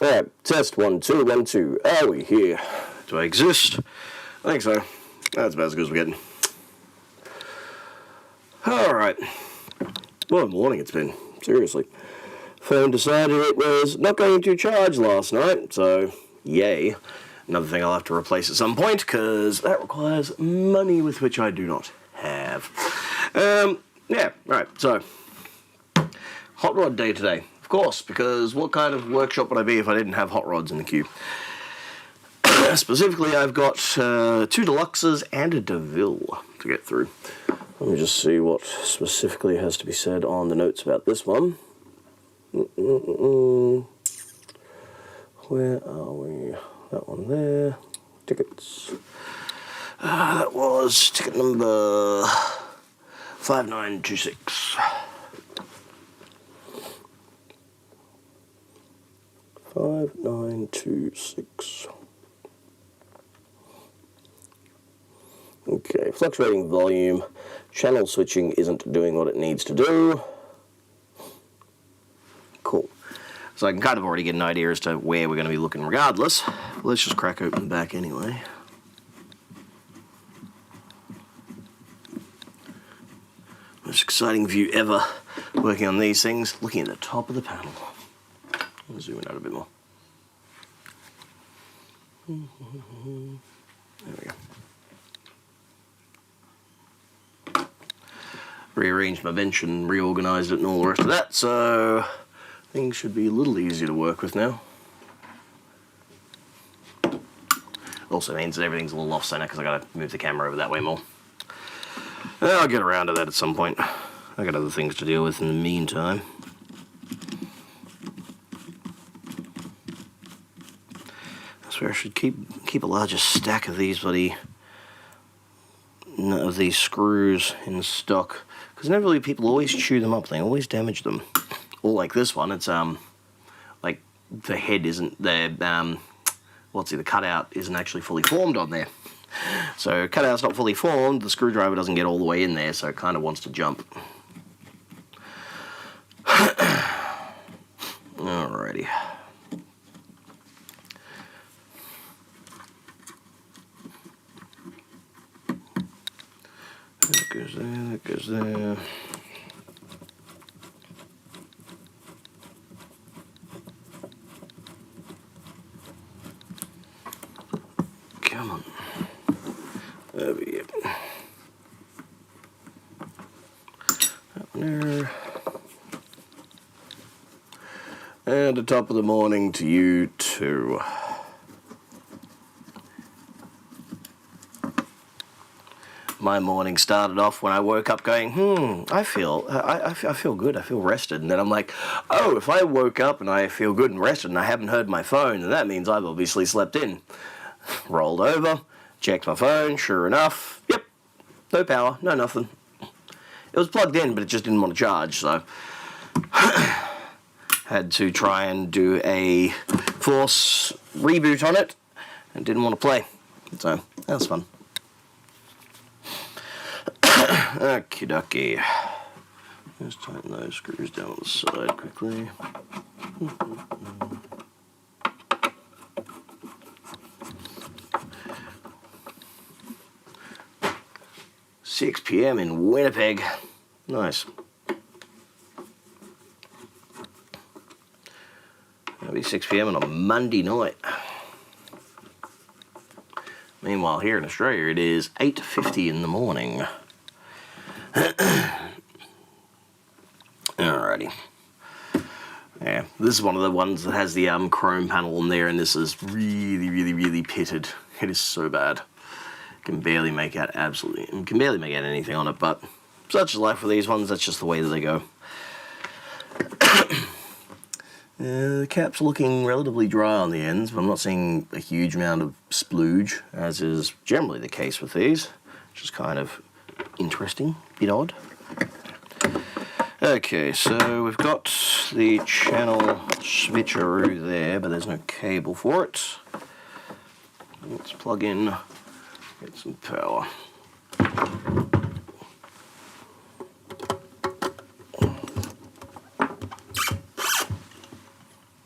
Alright, test 1, 2, 1, 2. Are we here? Do I exist? I think so. That's about as good as we're getting. Alright. What a morning it's been. Seriously. Phone decided it was not going to charge last night, so yay. Another thing I'll have to replace at some point, because that requires money with which I do not have. Yeah, right, so hot rod day today. Of course, because what kind of workshop would I be if I didn't have hot rods in the queue? Specifically, I've got 2 Deluxes and a Deville to get through. Let me just see what specifically has to be said on the notes about this one. Where are we? That one there. Tickets. That was ticket number 5926. 5926. Okay, fluctuating volume. Channel switching isn't doing what it needs to do. Cool. So I can kind of already get an idea as to where we're going to be looking regardless. Let's just crack open the back anyway. Most exciting view ever working on these things, looking at the top of the panel. I'll zoom in out a bit more. There we go. Rearranged my bench and reorganised it and all the rest of that, so things should be a little easier to work with now. Also means that everything's a little off centre because I got to move the camera over that way more. I'll get around to that at some point. I got other things to deal with in the meantime. I swear I should keep a larger stack of these screws in stock, because inevitably people always chew them up. They always damage them. Or like this one, it's like the head isn't there. The cutout isn't actually fully formed on there. So cutout's not fully formed. The screwdriver doesn't get all the way in there, so it kind of wants to jump. Alrighty. That goes there, that goes there. Come on. Over here. That one there. And the top of the morning to you too. My morning started off when I woke up going, I feel good, I feel rested. And then I'm like, oh, if I woke up and I feel good and rested and I haven't heard my phone, then that means I've obviously slept in. Rolled over, checked my phone, sure enough, yep, no power, no nothing. It was plugged in, but it just didn't want to charge, so had to try and do a force reboot on it, and didn't want to play, so that was fun. Okie dokie. Just tighten those screws down on the side quickly. 6 p.m. in Winnipeg. Nice. That'll be 6 p.m. on a Monday night. Meanwhile, here in Australia, it is 8:50 in the morning. Alrighty. Yeah, this is one of the ones that has the chrome panel in there, and this is really, really, really pitted. It is so bad. Can barely make out anything on it, but such is life with these ones. That's just the way that they go. The cap's looking relatively dry on the ends, but I'm not seeing a huge amount of splooge, as is generally the case with these, which is kind of interesting, a bit odd. Okay, so we've got the channel switcheroo there, but there's no cable for it. Let's plug in, get some power.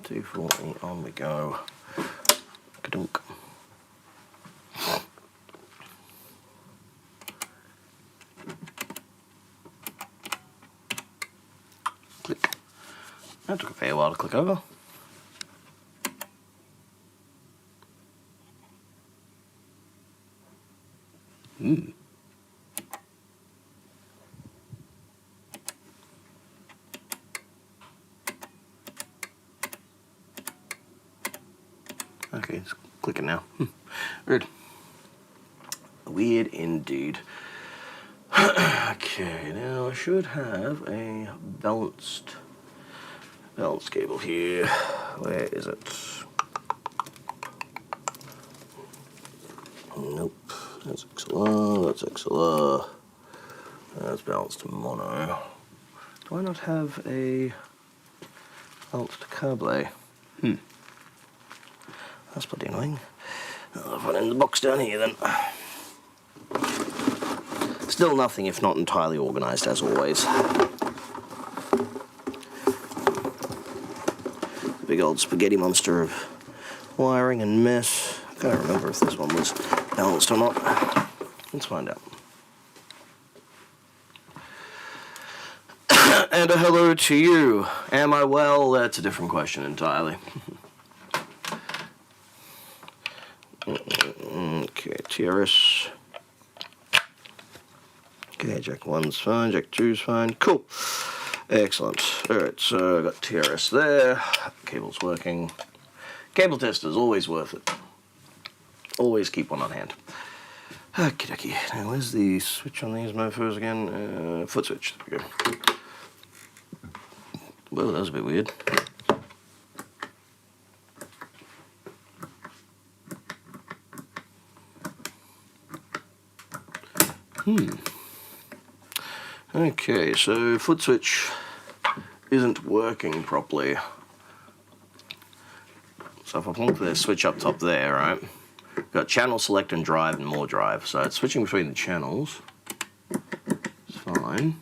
240 on we go. Ka-dunk. Click. That took a fair while to click over. Okay, it's clicking now. Weird. Weird indeed. Okay, now I should have a balanced cable here. Where is it? Nope. That's XLR, that's XLR. That's balanced to mono. Do I not have a balanced cable? That's bloody annoying. I'll have one in the box down here then. Still nothing if not entirely organised as always. Big old spaghetti monster of wiring and mess. I can't remember if this one was balanced or not. Let's find out. And a hello to you. Am I well? That's a different question entirely. Okay, TRS. Okay, jack 1's fine, jack 2's fine. Cool. Excellent. Alright, so I've got TRS there. Cable's working. Cable tester's always worth it. Always keep one on hand. Okie dokie. Now, where's the switch on these mofos again? Foot switch. There we go. Well, that was a bit weird. Okay, so foot switch isn't working properly. So if I plonk the switch up top there, right? Got channel select and drive and more drive. So it's switching between the channels. It's fine.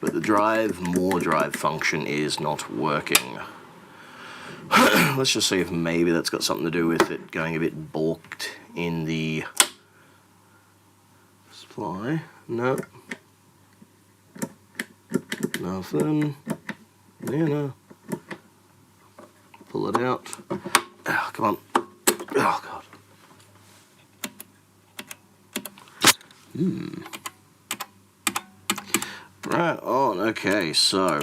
But the drive, more drive function is not working. Let's just see if maybe that's got something to do with it going a bit balked in the supply. No. Nothing. Yeah, no. Pull it out. Oh, come on. Oh, God. Right on. Okay, so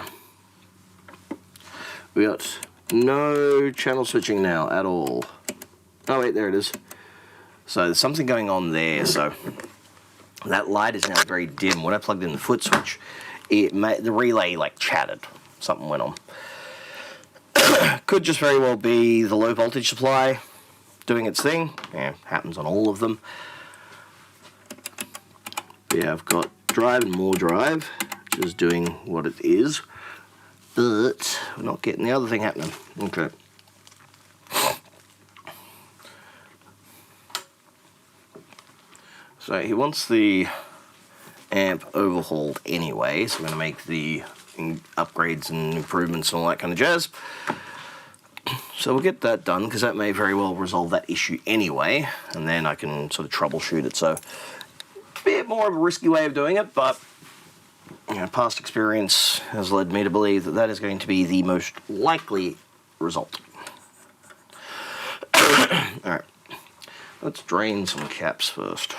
we got no channel switching now at all. Oh, wait, there it is. So there's something going on there. So that light is now very dim. When I plugged in the foot switch, the relay like chattered. Something went on. Could just very well be the low voltage supply doing its thing. Yeah, happens on all of them. Yeah, I've got drive and more drive, which is doing what it is, but we're not getting the other thing happening. Okay. So he wants the amp overhauled anyway, so I'm going to make the upgrades and improvements and all that kind of jazz. So we'll get that done, because that may very well resolve that issue anyway, and then I can sort of troubleshoot it. So a bit more of a risky way of doing it, but you know, past experience has led me to believe that that is going to be the most likely result. Alright, let's drain some caps first.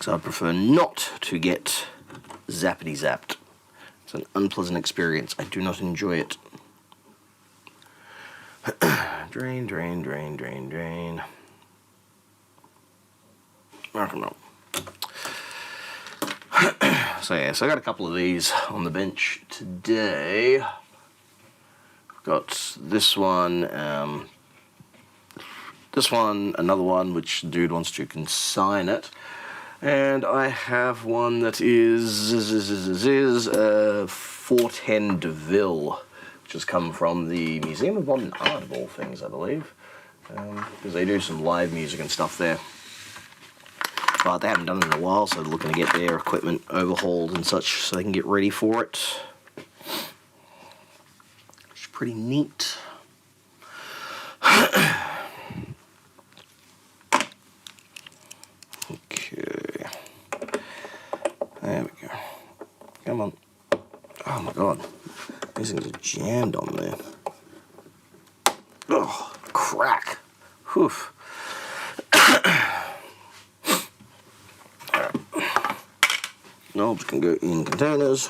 So I prefer not to get zappity zapped. It's an unpleasant experience. I do not enjoy it. Drain, drain, drain, drain, drain. Rock and roll. So yeah, so I got a couple of these on the bench today. Got this one, another one which the dude wants to consign it. And I have one that is 410 Deville, which has come from the Museum of Modern Art, of all things, I believe. Because they do some live music and stuff there. But they haven't done it in a while, so they're looking to get their equipment overhauled and such so they can get ready for it. pretty neat. Okay. There we go. Come on. Oh my god. These things are jammed on there. Oh, crack. Whew. Alright. Knobs can go in containers.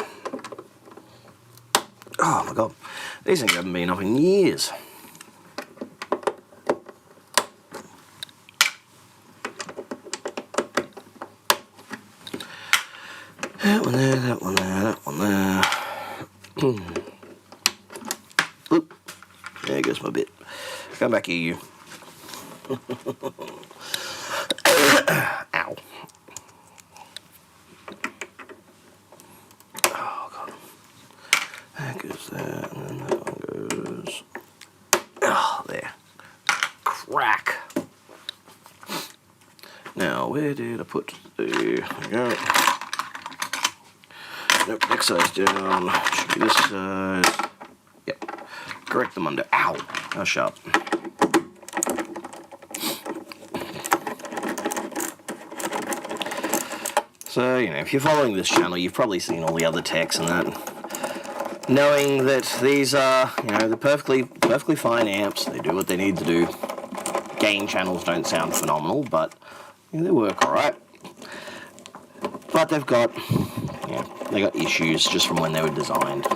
Oh my god. These things haven't been up in years. That one there, that one there, that one there. Oop. There goes my bit. Come back here, you. Ow. Oh, God. That goes there, and then that one goes... Oh, there. Crack. Now, where did I put the... There we go. Nope, next size down. Should be this size. Yep. Correct them under. Ow! How sharp. So, you know, if you're following this channel, you've probably seen all the other techs and that. Knowing that these are, you know, the perfectly fine amps. They do what they need to do. Gain channels don't sound phenomenal, but you know, they work alright. But they've got... Yeah, they got issues just from when they were designed.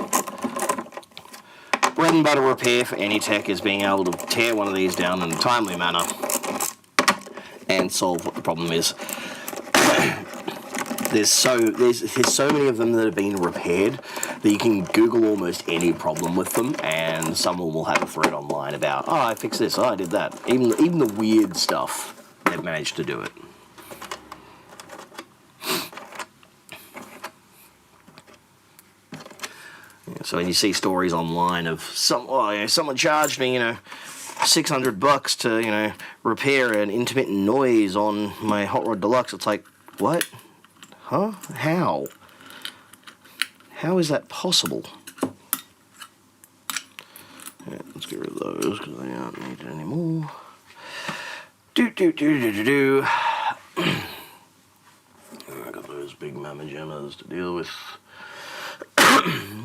Bread and butter repair for any tech is being able to tear one of these down in a timely manner and solve what the problem is. There's so many of them that have been repaired that you can Google almost any problem with them, and someone will have a thread online about, oh, I fixed this, oh, I did that. Even the weird stuff, they've managed to do it. So when you see stories online of someone charged me, $600 to, repair an intermittent noise on my Hot Rod Deluxe, it's like, what? Huh? How? How is that possible? Yeah, let's get rid of those because they aren't needed anymore. I got those big mamma jammas to deal with.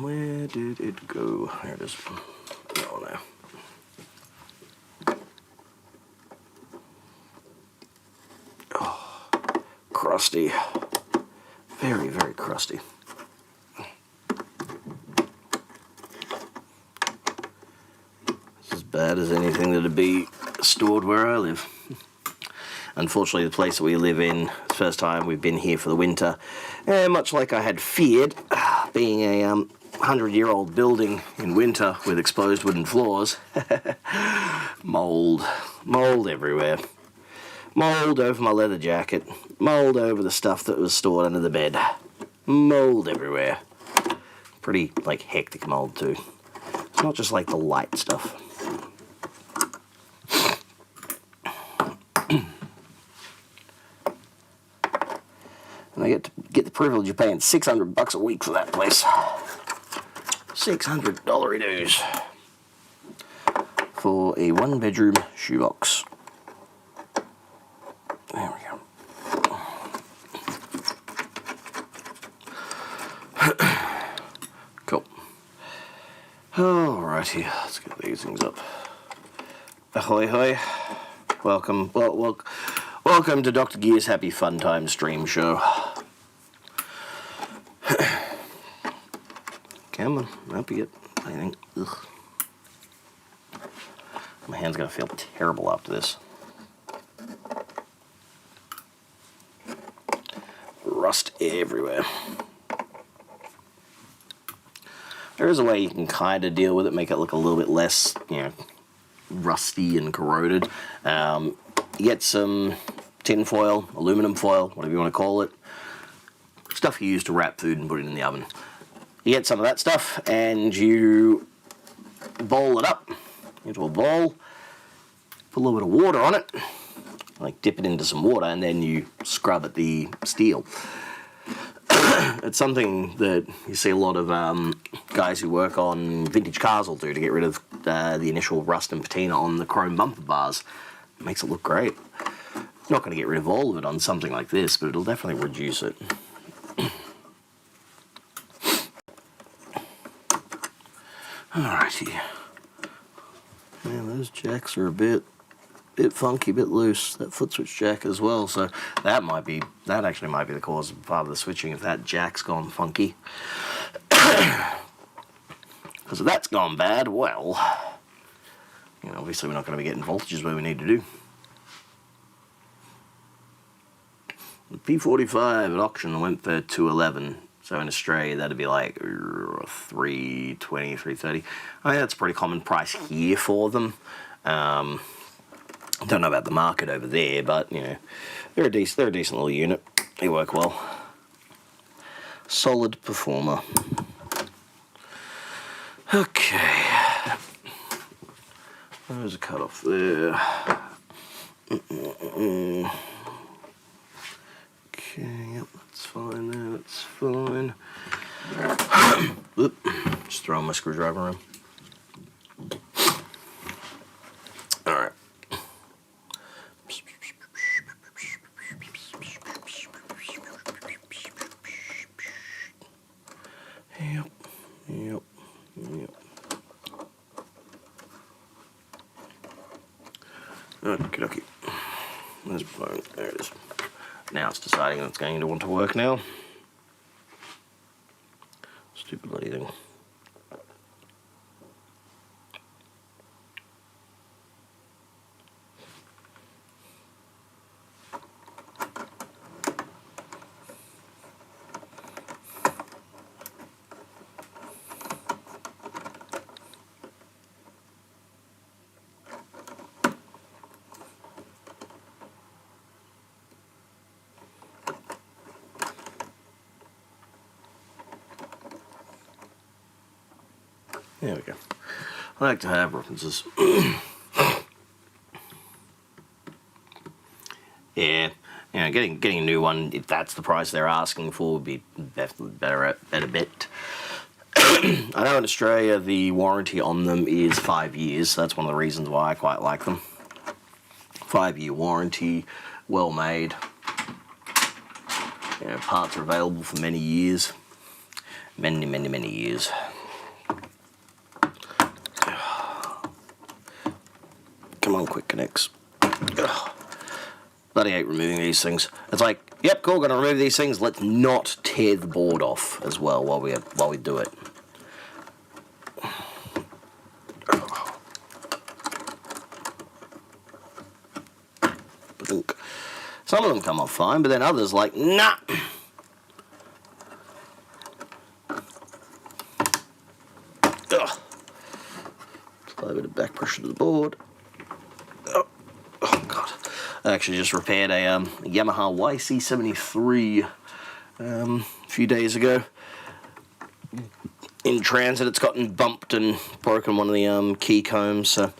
Where did it go? There it is. Oh, no. Oh, crusty. Very, very crusty. It's as bad as anything that'd be stored where I live. Unfortunately, the place that we live in, it's the first time we've been here for the winter, much like I had feared, being a 100-year-old building in winter with exposed wooden floors, mold everywhere. Mold over my leather jacket, mold over the stuff that was stored under the bed, mold everywhere. Pretty, hectic mold, too. It's not just, the light stuff. And I get the privilege of paying $600 a week for that place. $600 dues for a one-bedroom shoebox. There we go. Cool. Alrighty, let's get these things up. Ahoy hoy. Welcome. Welcome to Dr. Gear's Happy Fun Time stream show. Come on, up you get. I think. Ugh. My hand's gonna feel terrible after this. Rust everywhere. There is a way you can kind of deal with it, make it look a little bit less, rusty and corroded. You get some tin foil, aluminum foil, whatever you want to call it. Stuff you use to wrap food and put it in the oven. You get some of that stuff and you bowl it up into a bowl, put a little bit of water on it, dip it into some water, and then you scrub at the steel. it's something that you see a lot of guys who work on vintage cars will do to get rid of the initial rust and patina on the chrome bumper bars. It makes it look great. Not going to get rid of all of it on something like this, but it'll definitely reduce it. Alrighty. Yeah, those jacks are a bit funky, a bit loose. That foot switch jack as well. So that actually might be the cause of part of the switching if that jack's gone funky. Because if that's gone bad, well, you know, obviously we're not going to be getting voltages where we need to do. The P45 at auction went for 211. So in Australia, that'd be like 320, 330. I mean, that's a pretty common price here for them. Don't know about the market over there, but you know, they're a decent little unit. They work well. Solid performer. Okay. There's a cut off there. Okay, yep, that's fine there, that's fine. Oop, just throwing my screwdriver around. Alright. Yep. Okay. There's my phone, there it is. Now it's deciding that it's going to want to work now. Stupid bloody thing. There we go. I like to have references. Yeah, you know, getting a new one, if that's the price they're asking for, would be better bet. I know in Australia the warranty on them is 5 years, so that's one of the reasons why I quite like them. 5-year warranty, well made. You know, parts are available for many years. Many years. Come on, quick connects. Ugh. Bloody hate removing these things. It's like, yep, cool, gonna remove these things. Let's not tear the board off as well while we do it. Some of them come off fine, but then others like, nah. Ugh. Apply a bit of back pressure to the board. Oh god. I actually just repaired a Yamaha YC73 a few days ago. In transit, it's gotten bumped and broken one of the key combs. So,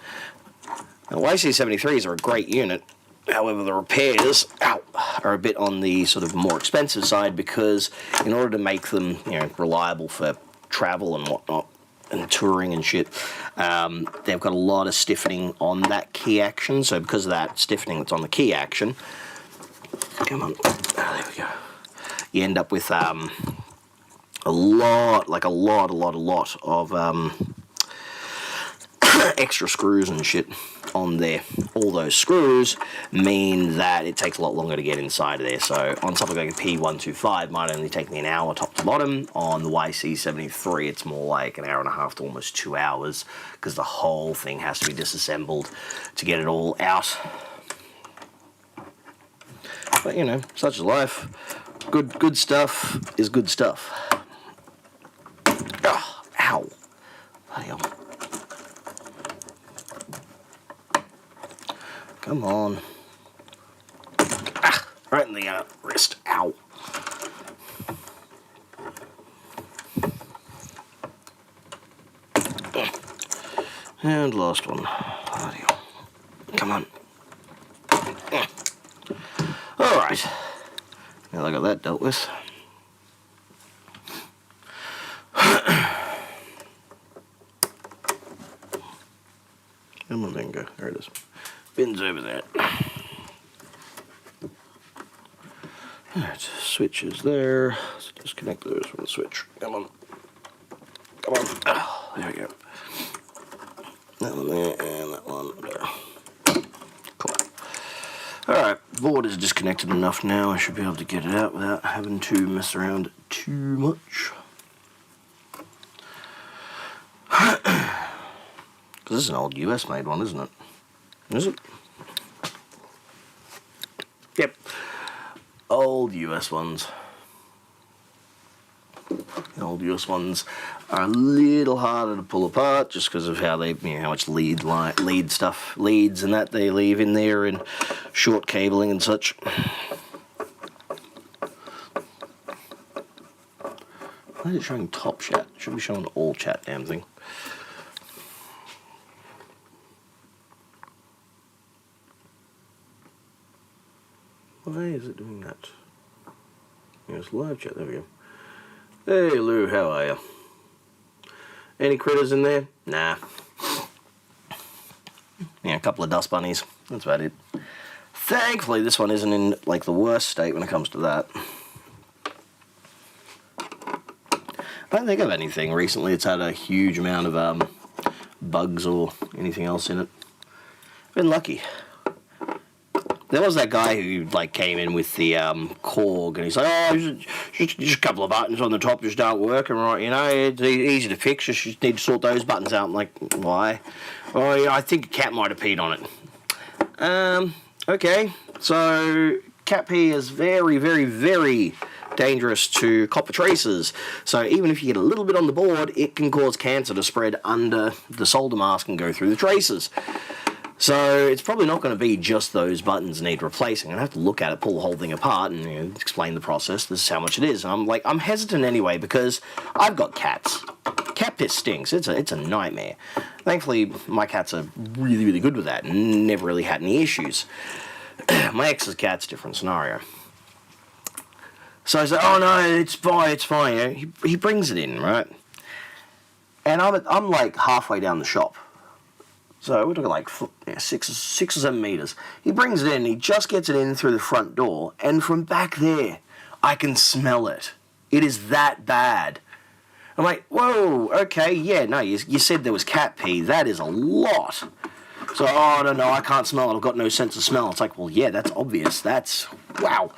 YC73s are a great unit. However, the repairs are a bit on the sort of more expensive side because in order to make them, you know, reliable for travel and whatnot, and touring and shit, they've got a lot of stiffening on that key action. So because of that stiffening that's on the key action, come on, there we go. You end up with a lot of extra screws and shit on there. All those screws mean that it takes a lot longer to get inside of there. So on something like a P125 might only take me an hour top to bottom. On the YC73 it's more like an hour and a half to almost 2 hours because the whole thing has to be disassembled to get it all out. But you know, such is life. Good stuff is good stuff. Oh, ow. Bloody hell. Come on. Ah, right in the wrist. Ow. And last one. Come on. Alright. Now I got that dealt with. There it is. Bin's over there. Alright, switch is there. Let's disconnect those from the switch. Come on. Come on. Oh, there we go. That one there and that one there. Cool. Alright, board is disconnected enough now. I should be able to get it out without having to mess around too much. Because this is an old US made one, isn't it? Is it? Yep. Old US ones. The old US ones are a little harder to pull apart just because of how they, you know, how much leads and that they leave in there, and short cabling and such. Why is it showing top chat? It should be showing all chat, damn thing. Why is it doing that? Yes, live chat, there we go. Hey Lou, how are you? Any critters in there? Nah. Yeah, a couple of dust bunnies. That's about it. Thankfully, this one isn't in like the worst state when it comes to that. I don't think of anything recently that's had a huge amount of bugs or anything else in it. Been lucky. There was that guy who like came in with the Korg, and he's like, oh, just a couple of buttons on the top just don't work, and right, you know, it's easy to fix, just need to sort those buttons out. I'm like, why? Oh, yeah, I think a cat might have peed on it. Okay, so cat pee is very, very, very dangerous to copper traces. So even if you get a little bit on the board, it can cause cancer to spread under the solder mask and go through the traces. So it's probably not going to be just those buttons need replacing. I have to look at it, pull the whole thing apart, and you know, explain the process. This is how much it is. And I'm hesitant anyway because I've got cats. Cat piss stinks. It's a nightmare. Thankfully, my cats are really, really good with that and never really had any issues. My ex's cat's a different scenario. So I said, oh no, it's fine. You know, he brings it in, right? And I'm like halfway down the shop. So we're talking like 6 or 7 meters. He brings it in, he just gets it in through the front door, and from back there, I can smell it. It is that bad. I'm like, whoa, okay, yeah, no, you said there was cat pee. That is a lot. So, oh, no, I can't smell it. I've got no sense of smell. It's like, well, yeah, that's obvious. That's, wow.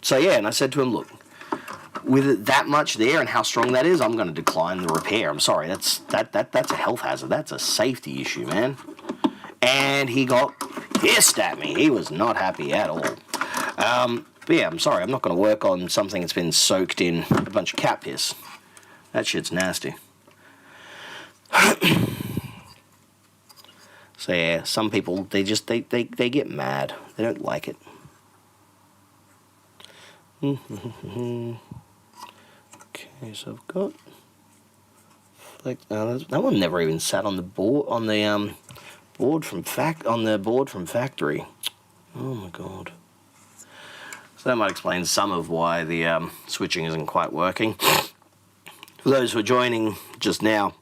So, yeah, and I said to him, look, with that much there and how strong that is, I'm going to decline the repair. I'm sorry, that's a health hazard. That's a safety issue, man. And he got pissed at me. He was not happy at all. But yeah, I'm sorry. I'm not going to work on something that's been soaked in a bunch of cat piss. That shit's nasty. So yeah, some people, they get mad. They don't like it. Okay, so I've got like that one never even sat on the board board from factory. Oh my god. So that might explain some of why the switching isn't quite working. For those who are joining just now,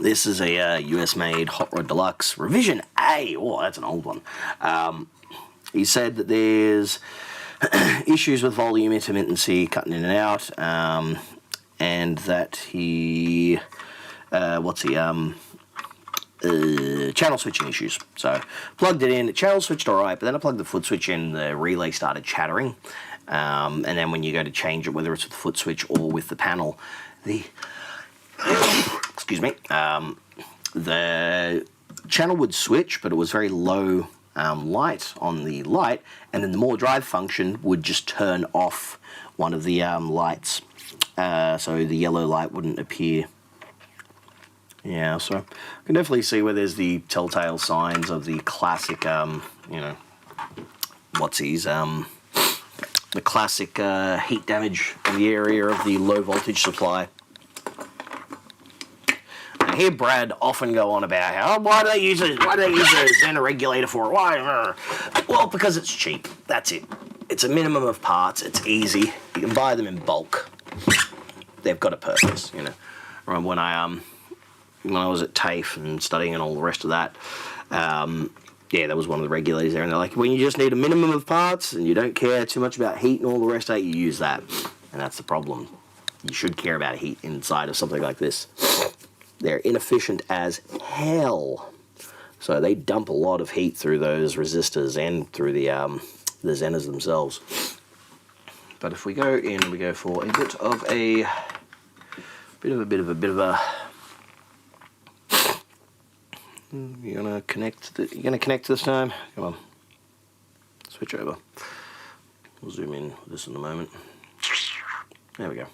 this is a US-made Hotrod Deluxe Revision A. Oh, that's an old one. He said that there's issues with volume intermittency, cutting in and out, and that he, channel switching issues. So plugged it in, it channel switched all right, but then I plugged the foot switch in, the relay started chattering, and then when you go to change it, whether it's with the foot switch or with the panel, excuse me, the channel would switch, but it was very low light on the light, and then the more drive function would just turn off one of the lights, so the yellow light wouldn't appear. Yeah, so I can definitely see where there's the telltale signs of the classic, you know, the classic heat damage in the area of the low voltage supply. I hear Brad often go on about how, why do they use a Zener regulator for it? Why? Well, because it's cheap. That's it. It's a minimum of parts. It's easy. You can buy them in bulk. They've got a purpose, you know. When I when I was at TAFE and studying and all the rest of that, yeah, that was one of the regulators there, and they're like, when you just need a minimum of parts and you don't care too much about heat and all the rest of it, you use that. And that's the problem. You should care about heat inside of something like this. They're inefficient as hell. So they dump a lot of heat through those resistors and through the Zeners themselves. But if we go in, we go for a bit of a you're gonna connect this time. Come on, switch over. We'll zoom in with this in a moment. There we go.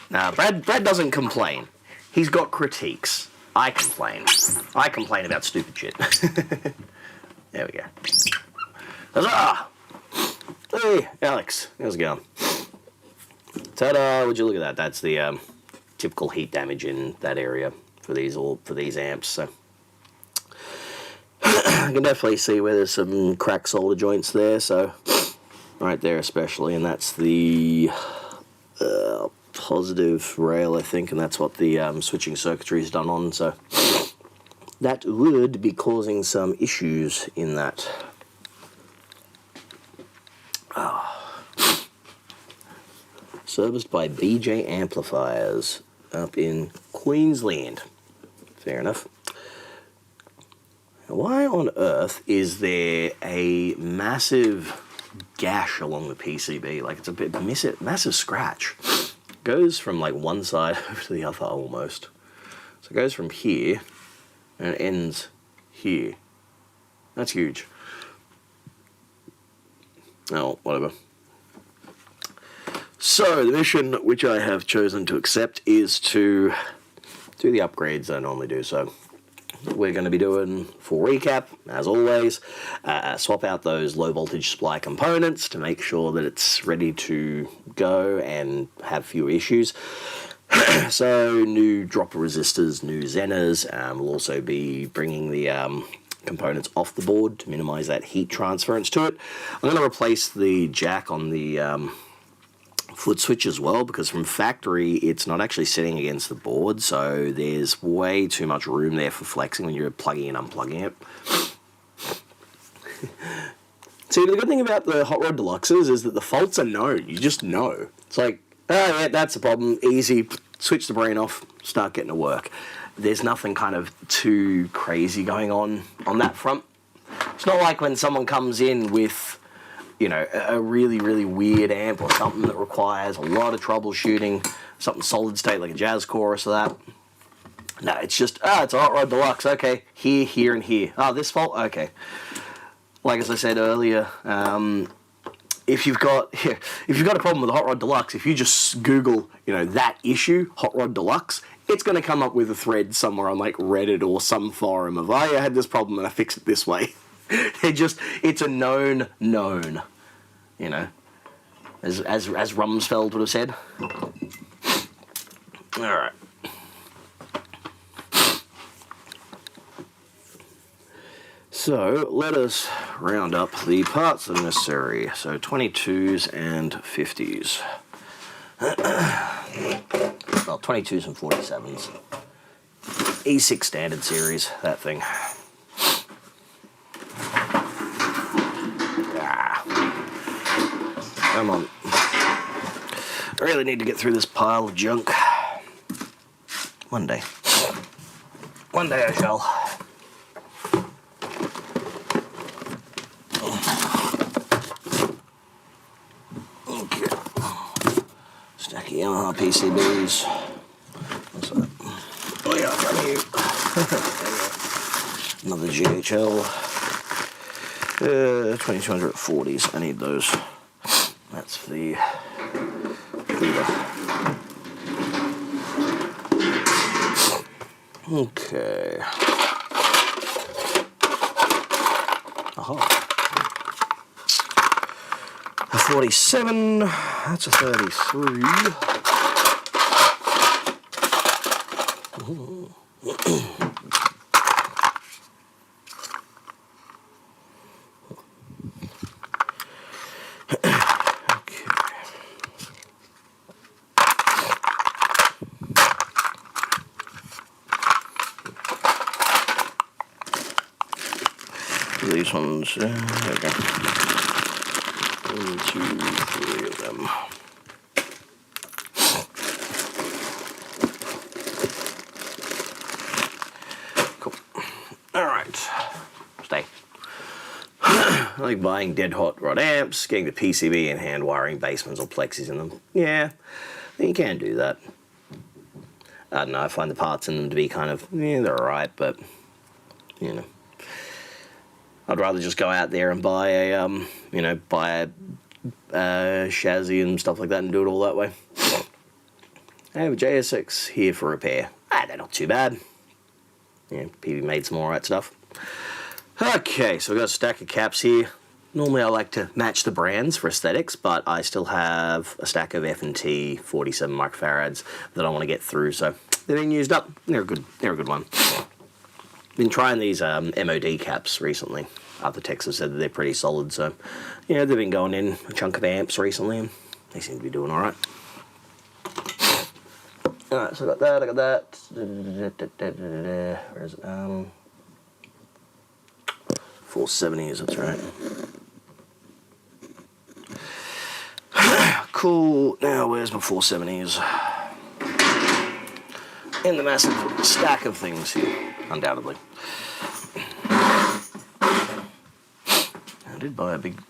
Now, Brad doesn't complain. He's got critiques. I complain. I complain about stupid shit. There we go. Huzzah! Hey, Alex, how's it going? Ta-da! Would you look at that? That's the typical heat damage in that area for these amps. So I can definitely see where there's some cracked solder joints there. So right there, especially, and that's the positive rail, I think, and that's what the switching circuitry is done on. So that would be causing some issues in that. Serviced by BJ Amplifiers up in Queensland. Fair enough. Why on earth is there a massive gash along the PCB? Like, it's a bit massive scratch. It goes from like one side over to the other almost. So it goes from here and it ends here. That's huge. Oh, whatever. So the mission which I have chosen to accept is to do the upgrades I normally do. So we're going to be doing, for recap, as always, swap out those low voltage supply components to make sure that it's ready to go and have fewer issues. So new dropper resistors, new Zeners. We'll also be bringing the components off the board to minimize that heat transference to it. I'm going to replace the jack on the foot switch as well, because from factory it's not actually sitting against the board, so there's way too much room there for flexing when you're plugging and unplugging it. See, the good thing about the Hot Rod Deluxes is that the faults are known. You just know. It's like, oh yeah, that's the problem, easy, switch the brain off, start getting to work. There's nothing kind of too crazy going on that front. It's not like when someone comes in with, you know, a really, really weird amp or something that requires a lot of troubleshooting, something solid state like a jazz chorus or that. No, it's just, it's a Hot Rod Deluxe, okay, here, here, and here. This fault, okay. Like as I said earlier, if you've got a problem with a Hot Rod Deluxe, if you just Google, you know, that issue, Hot Rod Deluxe, it's going to come up with a thread somewhere on like Reddit or some forum of, I had this problem and I fixed it this way. It's a known, you know, as Rumsfeld would have said. All right. So let us round up the parts that are necessary. So 22s and 50s. Well, 22s and 47s. E6 standard series, that thing. Come on. I really need to get through this pile of junk. One day. One day I shall. Okay. Stack of Yamaha PCBs. What's that? Oh yeah, I got you. Another GHL. 2240s. I need those. That's for the feeder. Okay. A 47. That's a 33. These ones, there we go. 1, 2, 3 of them. Cool. Alright. Stay. I like buying dead hot rod amps, getting the PCB and hand wiring basements or plexis in them. Yeah, you can do that. I don't know, I find the parts in them to be kind of, yeah, they're alright, but, you know. I'd rather just go out there and buy a, you know, buy a chassis and stuff like that and do it all that way. I have a JS6 here for repair. They're not too bad. Yeah, PB made some alright stuff. Okay, so we've got a stack of caps here. Normally I like to match the brands for aesthetics, but I still have a stack of F&T 47 microfarads that I want to get through, so they're being used up. They're a good one. Been trying these MOD caps recently. Other techs have said that they're pretty solid, so yeah, they've been going in a chunk of amps recently, and they seem to be doing alright. Alright, so I got that, Where is it? 470s, that's right. Cool, now where's my 470s? In the massive stack of things here, undoubtedly. I did buy a big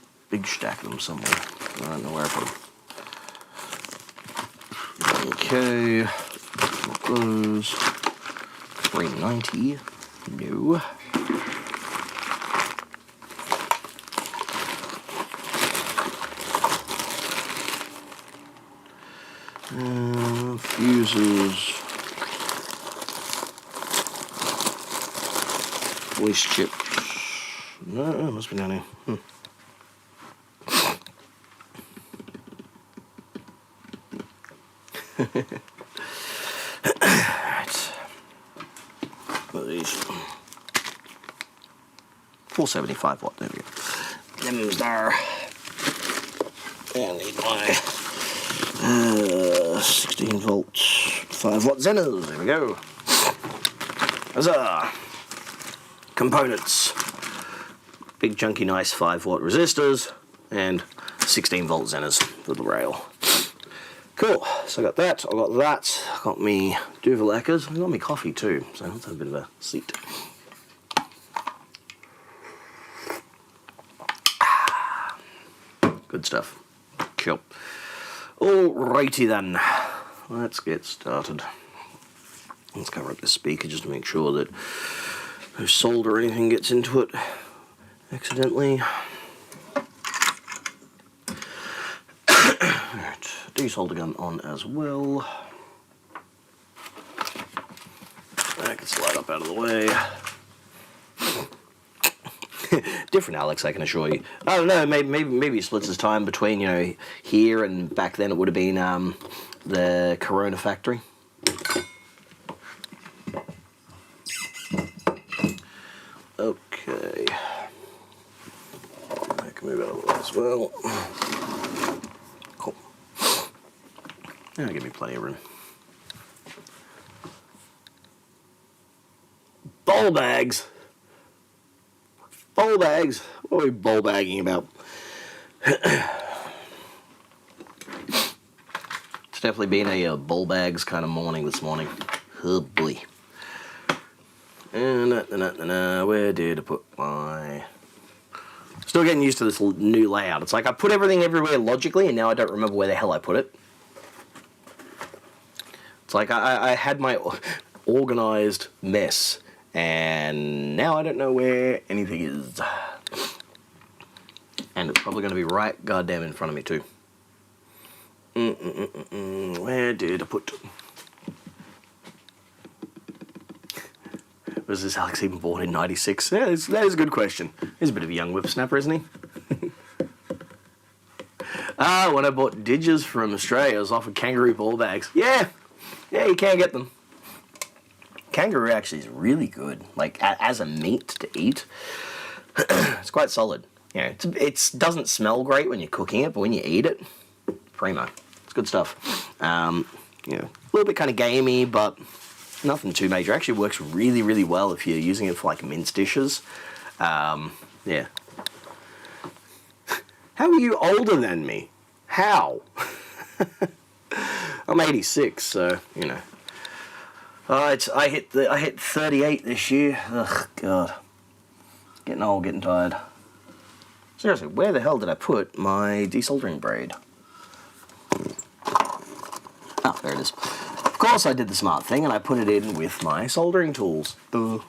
stack of them somewhere. I don't know where I put them. Okay, those 390. No. Fuses, voice chips. No, it must be down here. Right. What are these? 475 watt. There we go. Them's there. And I need my 16 volts, 5 watt Zenas. There we go. Huzzah! Components. Big chunky nice 5 watt resistors and 16 volt Zenas for the rail. Cool, so I got that, I got me Deville Eckers, I got me coffee too, so let's have a bit of a seat. Good stuff. Cool. Alrighty then, let's get started. Let's cover up the speaker just to make sure that no solder or anything gets into it accidentally. Alright, desolder gun on as well. That can slide up out of the way. Different Alex, I can assure you. I don't know, maybe he splits his time between, you know, here and back then it would have been the Corona factory. Okay. I can move out of the way as well. Cool. That'll give me plenty of room. Bowl bags! Bowl bags! What are we bowl bagging about? It's definitely been a bowl bags kind of morning this morning. Oh boy. And where did I put my... Still getting used to this new layout. It's like I put everything everywhere logically and now I don't remember where the hell I put it. It's like I had my organized mess and now I don't know where anything is. And it's probably going to be right goddamn in front of me too. Where did I put... Was this Alex even born in 96? Yeah, that is a good question. He's a bit of a young whippersnapper, isn't he? When I bought Diges from Australia, I was offered kangaroo ball bags. Yeah, you can get them. Kangaroo actually is really good. Like, as a meat to eat, it's quite solid. Yeah, it doesn't smell great when you're cooking it, but when you eat it, primo. It's good stuff. A little bit kind of gamey, but nothing too major. Actually works really, really well if you're using it for like mince dishes. Yeah. How are you older than me? How? I'm 86, so, you know. I hit 38 this year. Ugh, God. Getting old, getting tired. Seriously, where the hell did I put my desoldering braid? Oh, there it is. Of course I did the smart thing and I put it in with my soldering tools. It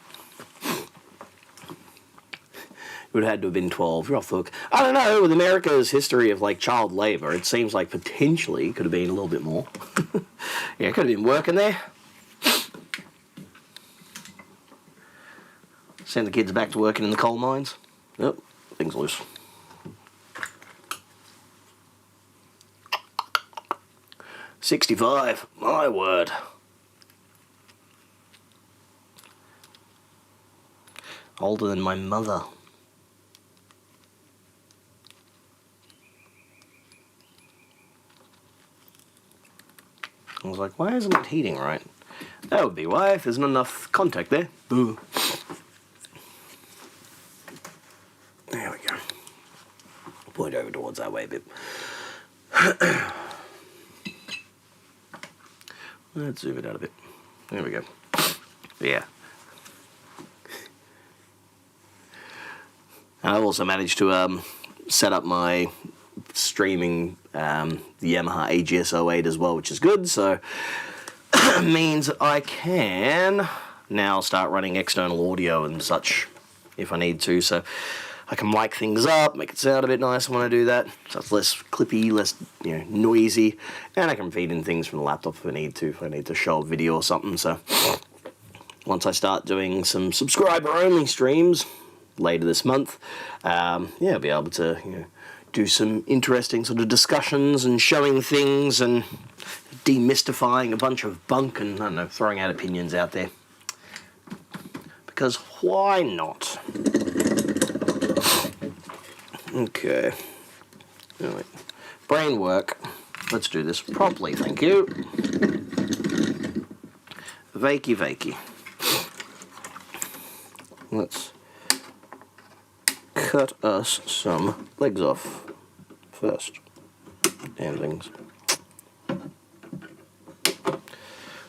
would have had to have been 12. You're off the hook. I don't know, with America's history of like child labour, it seems like potentially could have been a little bit more. Yeah, could have been working there. Send the kids back to working in the coal mines. Yep, things loose. $65, my word. Older than my mother. I was like, why isn't it heating right? That would be why, if there's not enough contact there. Boo. There we go. Point over towards that way a bit. Let's zoom it out a bit. There we go. Yeah. I also managed to set up my streaming, the Yamaha AGS-08 as well, which is good, so means I can now start running external audio and such if I need to, so I can mic things up, make it sound a bit nicer when I do that, so it's less clippy, less noisy, and I can feed in things from the laptop if I need to show a video or something. So once I start doing some subscriber-only streams later this month, yeah, I'll be able to do some interesting sort of discussions and showing things and demystifying a bunch of bunk and, I don't know, throwing out opinions out there. Because why not? Okay. Anyway, brain work. Let's do this properly, thank you. Vakey, vakey. Let's cut us some legs off first. Damn things.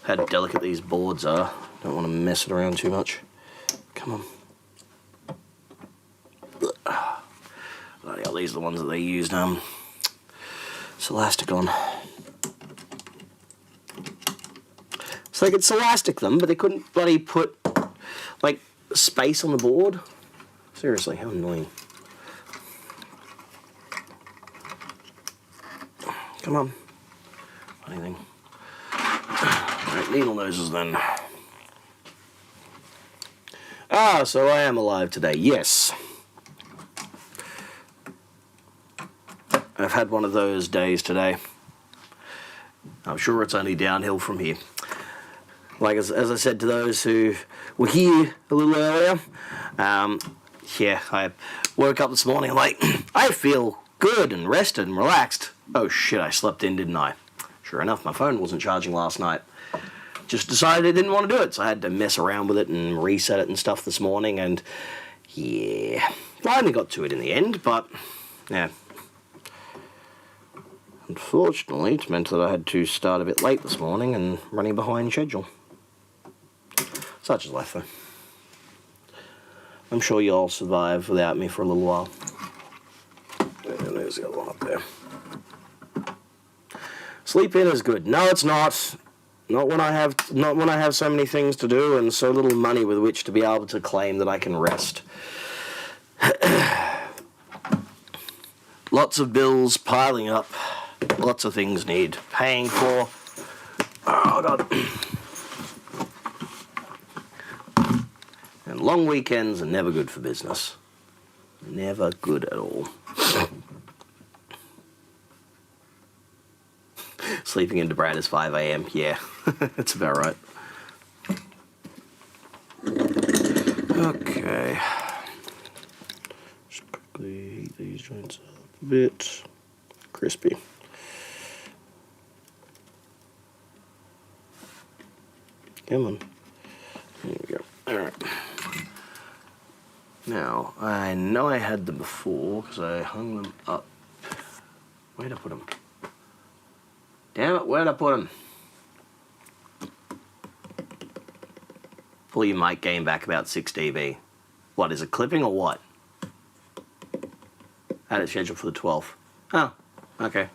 How delicate these boards are. Don't want to mess it around too much. Come on. Bloody hell, these are the ones that they used Elastic on. So they could Elastic them, but they couldn't bloody put like space on the board. Seriously, how annoying. Come on. Anything. Right, needle noses then. Ah, so I am alive today, yes. I've had one of those days today. I'm sure it's only downhill from here. Like as I said to those who were here a little earlier, yeah, I woke up this morning, I'm like, I feel good and rested and relaxed. Oh shit, I slept in, didn't I? Sure enough, my phone wasn't charging last night. Just decided I didn't want to do it, so I had to mess around with it and reset it and stuff this morning, and yeah, finally got to it in the end, but yeah. Unfortunately, it meant that I had to start a bit late this morning and running behind schedule. Such is life, though. I'm sure you'll survive without me for a little while. And there's the other one up there. Sleep in is good. No, it's not. Not when I have so many things to do and so little money with which to be able to claim that I can rest. Lots of bills piling up. Lots of things need paying for. Oh, God. And long weekends are never good for business. Never good at all. Sleeping into Brad is 5 a.m. Yeah, that's about right. Okay. Just quickly heat these joints up a bit. Crispy. Come on. There we go. Alright. Now, I know I had them before because I hung them up. Where'd I put them? Damn it, where'd I put them? Pull your mic gain back about 6 dB. What, is it clipping or what? I had it scheduled for the 12th. Oh, okay.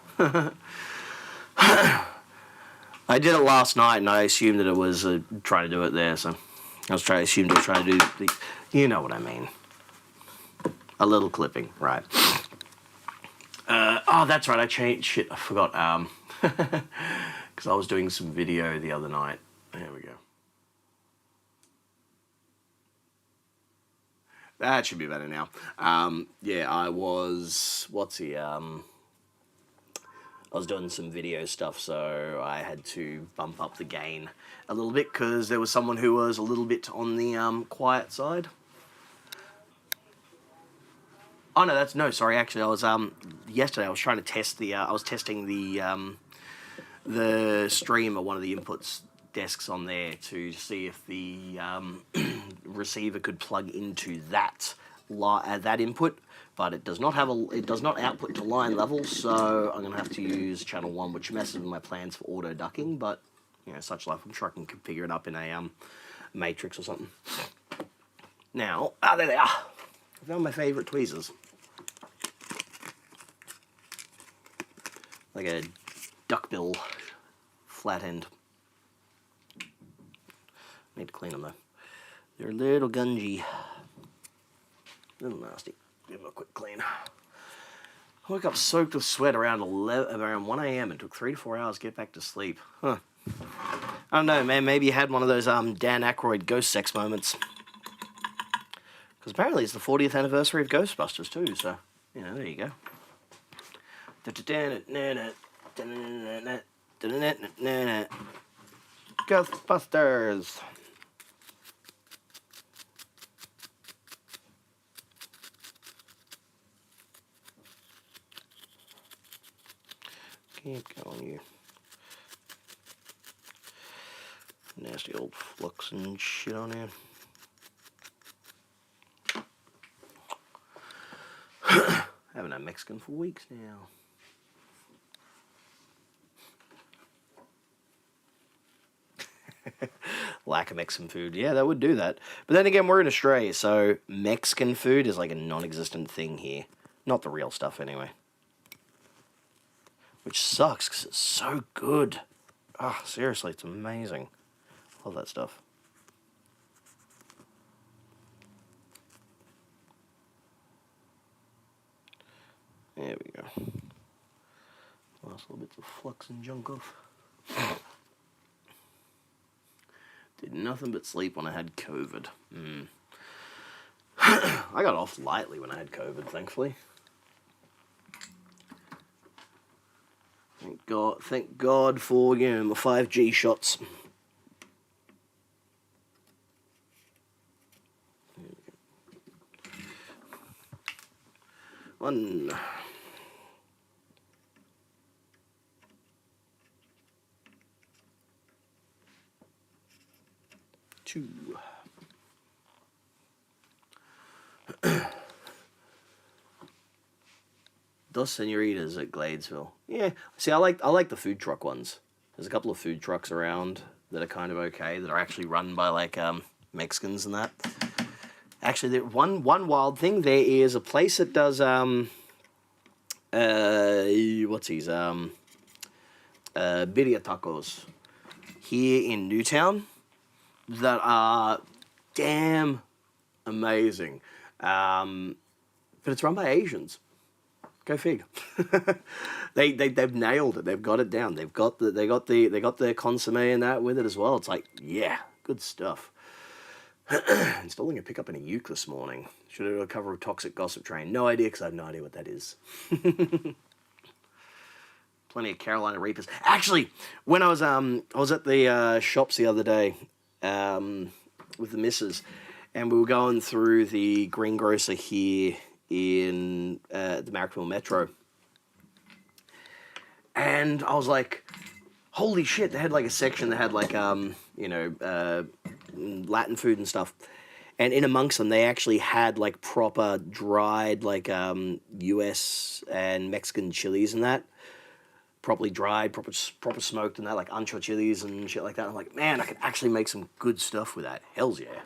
I did it last night and I assumed that it was trying to do it there, so I assumed it was trying to do the, you know what I mean. A little clipping, right. Oh, that's right, I changed, shit, I forgot, because I was doing some video the other night. There we go. That should be better now. Yeah, I was, I was doing some video stuff, so I had to bump up the gain a little bit because there was someone who was a little bit on the quiet side. Oh no, sorry. Actually, I was yesterday. I was trying to test the. I was testing the stream of one of the inputs desks on there to see if the receiver could plug into that input, but it does not have it does not output to line level. So I'm gonna have to use channel 1, which messes with my plans for auto ducking. But you know, such life. I'm sure I can configure it up in a matrix or something. Now, there they are. I found my favorite tweezers. Like a duckbill flat end. Need to clean them though. They're a little gungy. A little nasty. Give them a quick clean. I woke up soaked with sweat around 1 a.m. and took 3 to 4 hours to get back to sleep. Huh. I don't know, man. Maybe you had one of those Dan Aykroyd ghost sex moments. Because apparently it's the 40th anniversary of Ghostbusters too, so, you know, there you go. Ghostbusters! Keep going, you nasty old flux and shit on here. Haven't had Mexican for weeks now. Lack of Mexican food. Yeah, that would do that. But then again, we're in Australia, so Mexican food is like a non-existent thing here. Not the real stuff, anyway. Which sucks, because it's so good. Ah, oh, seriously, it's amazing. Love that stuff. There we go. Last little bits of flux and junk off. Did nothing but sleep when I had COVID. I got off lightly when I had COVID, thankfully. Thank God for, you know, my 5G shots. One. 2. Dos Senoritas at Gladesville. Yeah, see, I like the food truck ones. There's a couple of food trucks around that are kind of okay, that are actually run by like Mexicans and that. Actually, one wild thing, there is a place that does what's his birria tacos here in Newtown that are damn amazing. But it's run by Asians. Go fig. They've nailed it. They've got it down. They got their consomme and that with it as well. It's like, yeah, good stuff. Installing a pickup in a uke this morning. Should I do a cover of Toxic Gossip Train? No idea, because I have no idea what that is. Plenty of Carolina Reapers. Actually, when I was at the shops the other day with the missus, and we were going through the greengrocer here in the Marrickville Metro, and I was like, holy shit, they had like a section that had like you know, Latin food and stuff, And in amongst them, they actually had like proper dried, like US and Mexican chilies and that. Properly dried, proper smoked and that, like ancho chilies and shit like that. I'm like, man, I could actually make some good stuff with that. Hells yeah.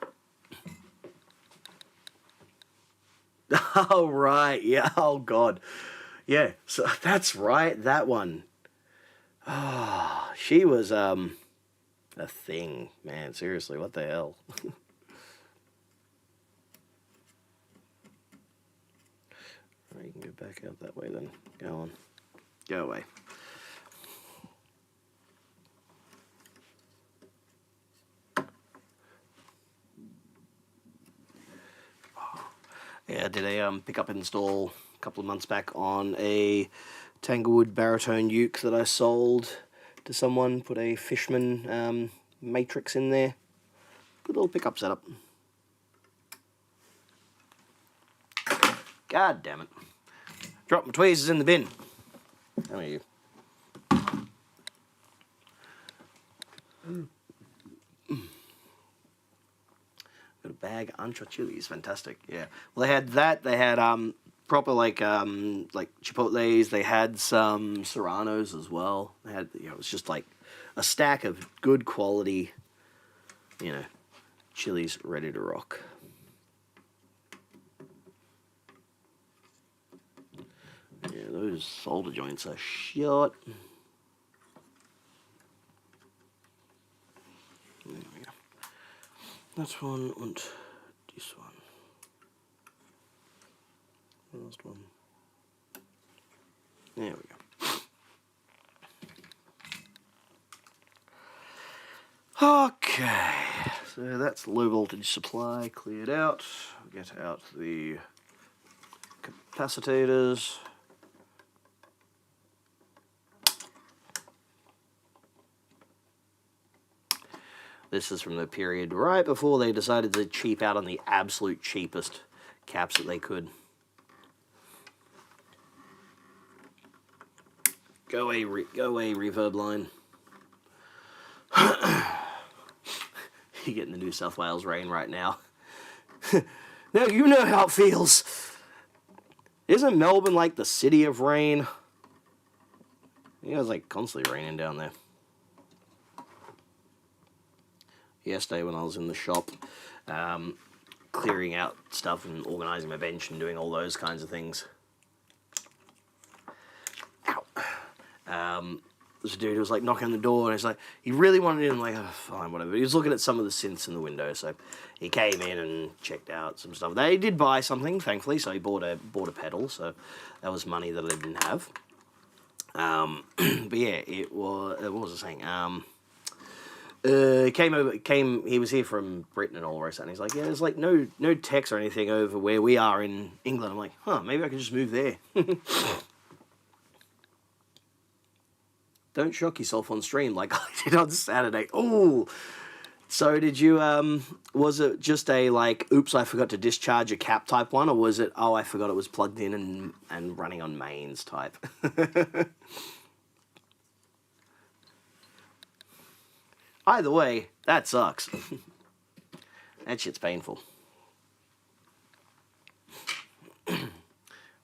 Oh, right. Yeah. Oh, God. Yeah. So that's right. That one. Oh, she was a thing, man. Seriously, what the hell? Right, you can go back out that way then. Go on. Go away. Yeah, I did a pick up install a couple of months back on a Tanglewood baritone uke that I sold to someone. Put a Fishman matrix in there. Good little pickup setup. God damn it. Drop my tweezers in the bin. How are you? Got a bag of ancho chilies. Fantastic. Yeah. Well, they had that. They had proper like chipotles. They had some serranos as well. They had, you know, it was just like a stack of good quality, you know, chilies ready to rock. Yeah, those solder joints are short. There we go. That one and this one. Last one. There we go. Okay, so that's low voltage supply cleared out. Get out the capacitors. This is from the period right before they decided to cheap out on the absolute cheapest caps that they could. Go away, reverb line. You're getting the New South Wales rain right now. Now you know how it feels. Isn't Melbourne like the city of rain? You know, it's like constantly raining down there. Yesterday when I was in the shop, clearing out stuff and organising my bench and doing all those kinds of things. Ow. This dude was like knocking on the door and he's like, he really wanted in, like, oh, fine, whatever. He was looking at some of the synths in the window, so he came in and checked out some stuff. They did buy something, thankfully, so he bought a pedal, so that was money that I didn't have. But yeah, it was, what was I saying? He was here from Britain and all the rest of that, and he's like, yeah, there's like no techs or anything over where we are in England. I'm like, huh, maybe I could just move there. Don't shock yourself on stream like I did on Saturday. Oh, so did you, was it just a like, oops, I forgot to discharge a cap type one, or was it, oh, I forgot it was plugged in and running on mains type? Either way, that sucks. That shit's painful.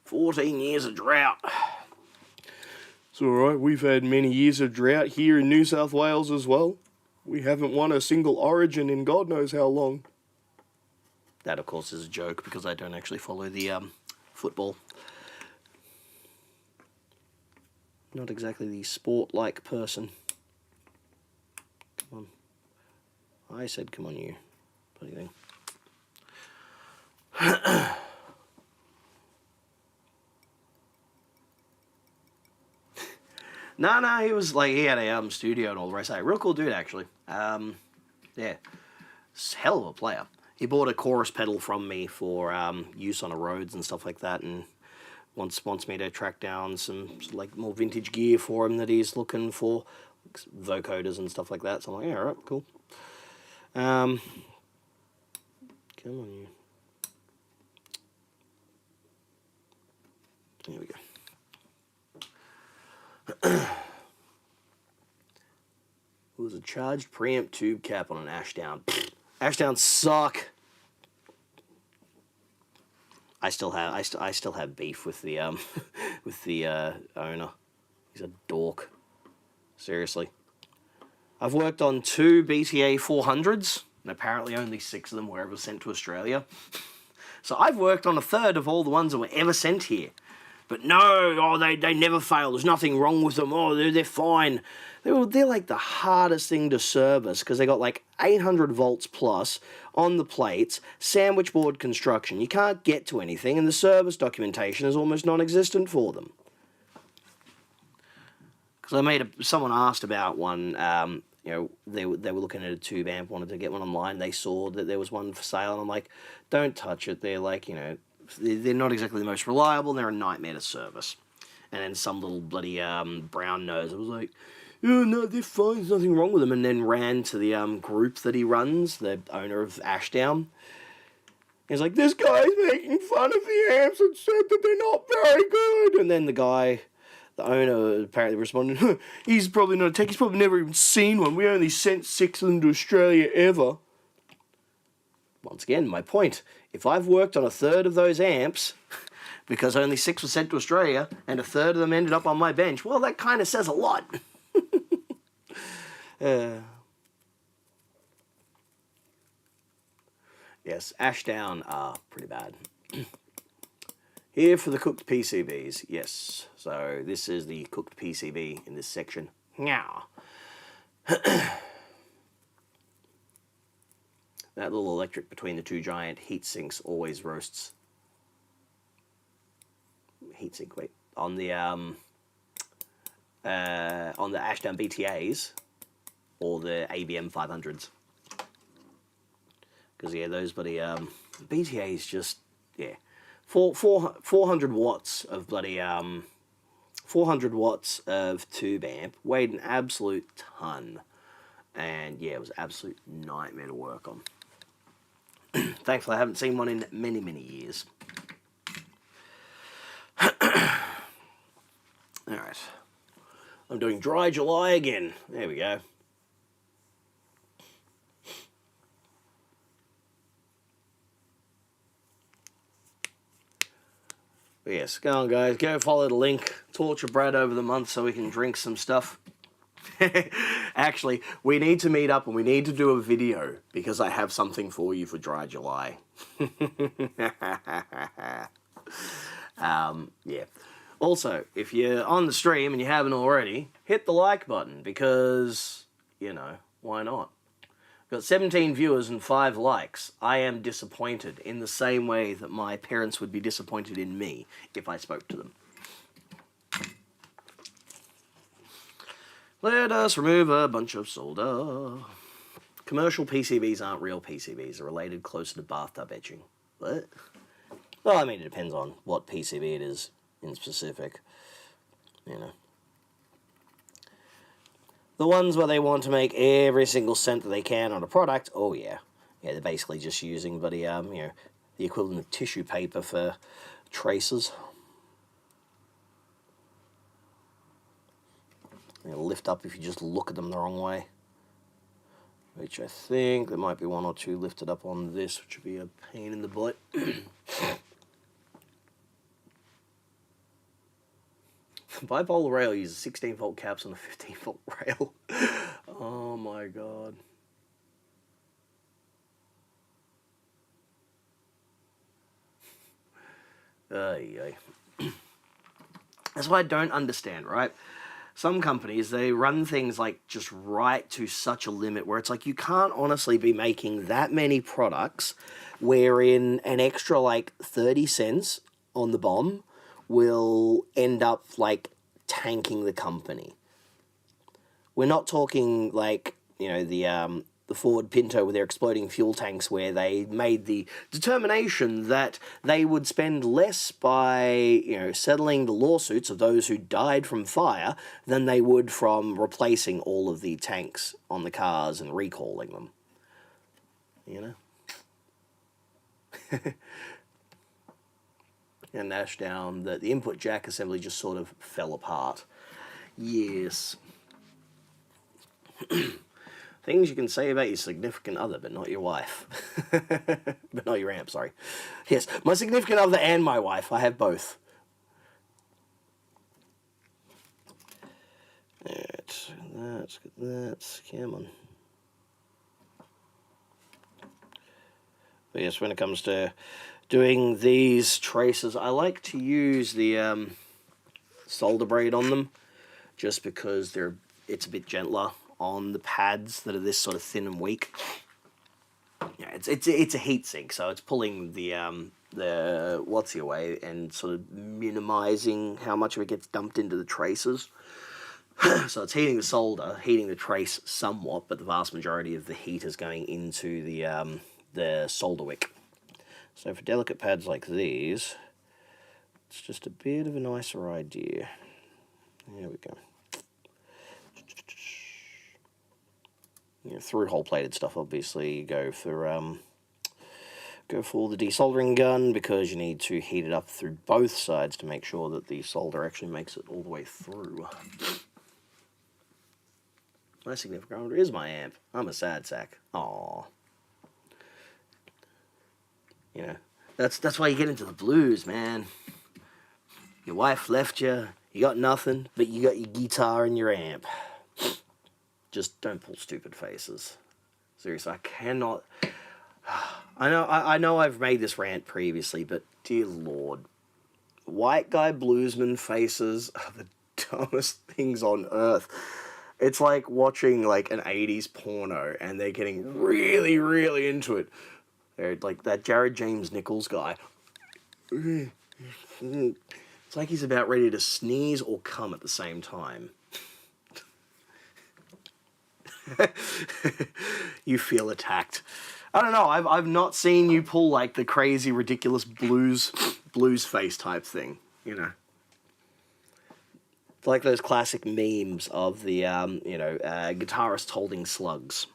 14 years of drought. It's alright, we've had many years of drought here in New South Wales as well. We haven't won a single origin in God knows how long. That, of course, is a joke because I don't actually follow the football. Not exactly the sport-like person. Come on. I said come on, you bloody thing. No, he was like, he had a studio and all the rest of it. Real cool dude, actually. Yeah, hell of a player. He bought a chorus pedal from me for use on the roads and stuff like that, and wants me to track down some like more vintage gear for him that he's looking for, like vocoders and stuff like that. So I'm like, yeah, all right, cool. Come on, you. There we go. It was a charged preamp tube cap on an Ashdown. Ashdowns suck. I still have beef with the with the owner. He's a dork. Seriously. I've worked on 2 BTA 400s, and apparently only 6 of them were ever sent to Australia. So I've worked on a third of all the ones that were ever sent here. But no, oh, they never fail. There's nothing wrong with them. Oh, they're fine. They're like the hardest thing to service because they got like 800 volts plus on the plates, sandwich board construction. You can't get to anything, and the service documentation is almost non-existent for them. Because someone asked about one. You know, they were looking at a tube amp, wanted to get one online. They saw that there was one for sale, and I'm like, don't touch it. They're like, you know, they're not exactly the most reliable, and they're a nightmare to service. And then some little bloody brown nose, I was like, oh, no, they're fine, there's nothing wrong with them, and then ran to the group that he runs, the owner of Ashdown. He's like, this guy's making fun of the amps and said that they're not very good. And then the owner apparently responded, he's probably not a tech, he's probably never even seen one. We only sent 6 of them to Australia ever. Once again, my point. If I've worked on a third of those amps, because only 6 were sent to Australia, and a third of them ended up on my bench, well, that kind of says a lot. Yes, Ashdown are pretty bad. Here for the cooked PCBs, yes. So this is the cooked PCB in this section. Now, that little electric between the 2 giant heat sinks always roasts. Heatsink, wait. On the Ashdown BTAs or the ABM 500s. Because, yeah, those bloody BTAs just, yeah. 400 watts of bloody 400 watts of tube amp weighed an absolute ton, and yeah, it was an absolute nightmare to work on. Thankfully I haven't seen one in many years. Alright, I'm doing dry July again. There we go. But yes, go on guys, go follow the link, torture Brad over the month so we can drink some stuff. Actually, we need to meet up and we need to do a video because I have something for you for dry July. Yeah. Also, if you're on the stream and you haven't already, hit the like button because, you know, why not? Got 17 viewers and 5 likes. I am disappointed in the same way that my parents would be disappointed in me if I spoke to them. Let us remove a bunch of solder. Commercial PCBs aren't real PCBs. They're related closer to bathtub etching. What? Well, I mean, it depends on what PCB it is in specific. You know. The ones where they want to make every single cent that they can on a product, oh yeah. Yeah, they're basically just using bloody, you know, the equivalent of tissue paper for traces. They'll lift up if you just look at them the wrong way. Which I think there might be 1 or 2 lifted up on this, which would be a pain in the butt. Bipolar rail uses 16 volt caps on a 15 volt rail. Oh my god. That's what I don't understand, right? Some companies, they run things like just right to such a limit where it's like you can't honestly be making that many products wherein an extra like 30 cents on the bomb will end up like tanking the company. We're not talking like, you know, the Ford Pinto with their exploding fuel tanks where they made the determination that they would spend less by, you know, settling the lawsuits of those who died from fire than they would from replacing all of the tanks on the cars and recalling them. You know? And Ashdown, the input jack assembly just sort of fell apart. Yes. Things you can say about your significant other, but not your wife. But not your amp, sorry. Yes, my significant other and my wife. I have both. Alright, that's, come on. But yes, when it comes to doing these traces, I like to use the solder braid on them, just because it's a bit gentler on the pads that are this sort of thin and weak. Yeah, it's a heat sink, so it's pulling the what's away and sort of minimizing how much of it gets dumped into the traces. So it's heating the solder, heating the trace somewhat, but the vast majority of the heat is going into the solder wick. So for delicate pads like these, it's just a bit of a nicer idea. There we go. You know, through hole plated stuff, obviously, you go for the desoldering gun, because you need to heat it up through both sides to make sure that the solder actually makes it all the way through. My significant other is my amp. I'm a sad sack. Aww. You know, that's why you get into the blues, man. Your wife left you, you got nothing, but you got your guitar and your amp. Just don't pull stupid faces. Seriously, I cannot... I know I've made this rant previously, but dear Lord, white guy bluesman faces are the dumbest things on earth. It's like watching like an 80s porno and they're getting really, really into it. They're like that Jared James Nichols guy. It's like he's about ready to sneeze or come at the same time. You feel attacked. I don't know, I've not seen you pull like the crazy, ridiculous blues face type thing, you know. It's like those classic memes of the, guitarist holding slugs.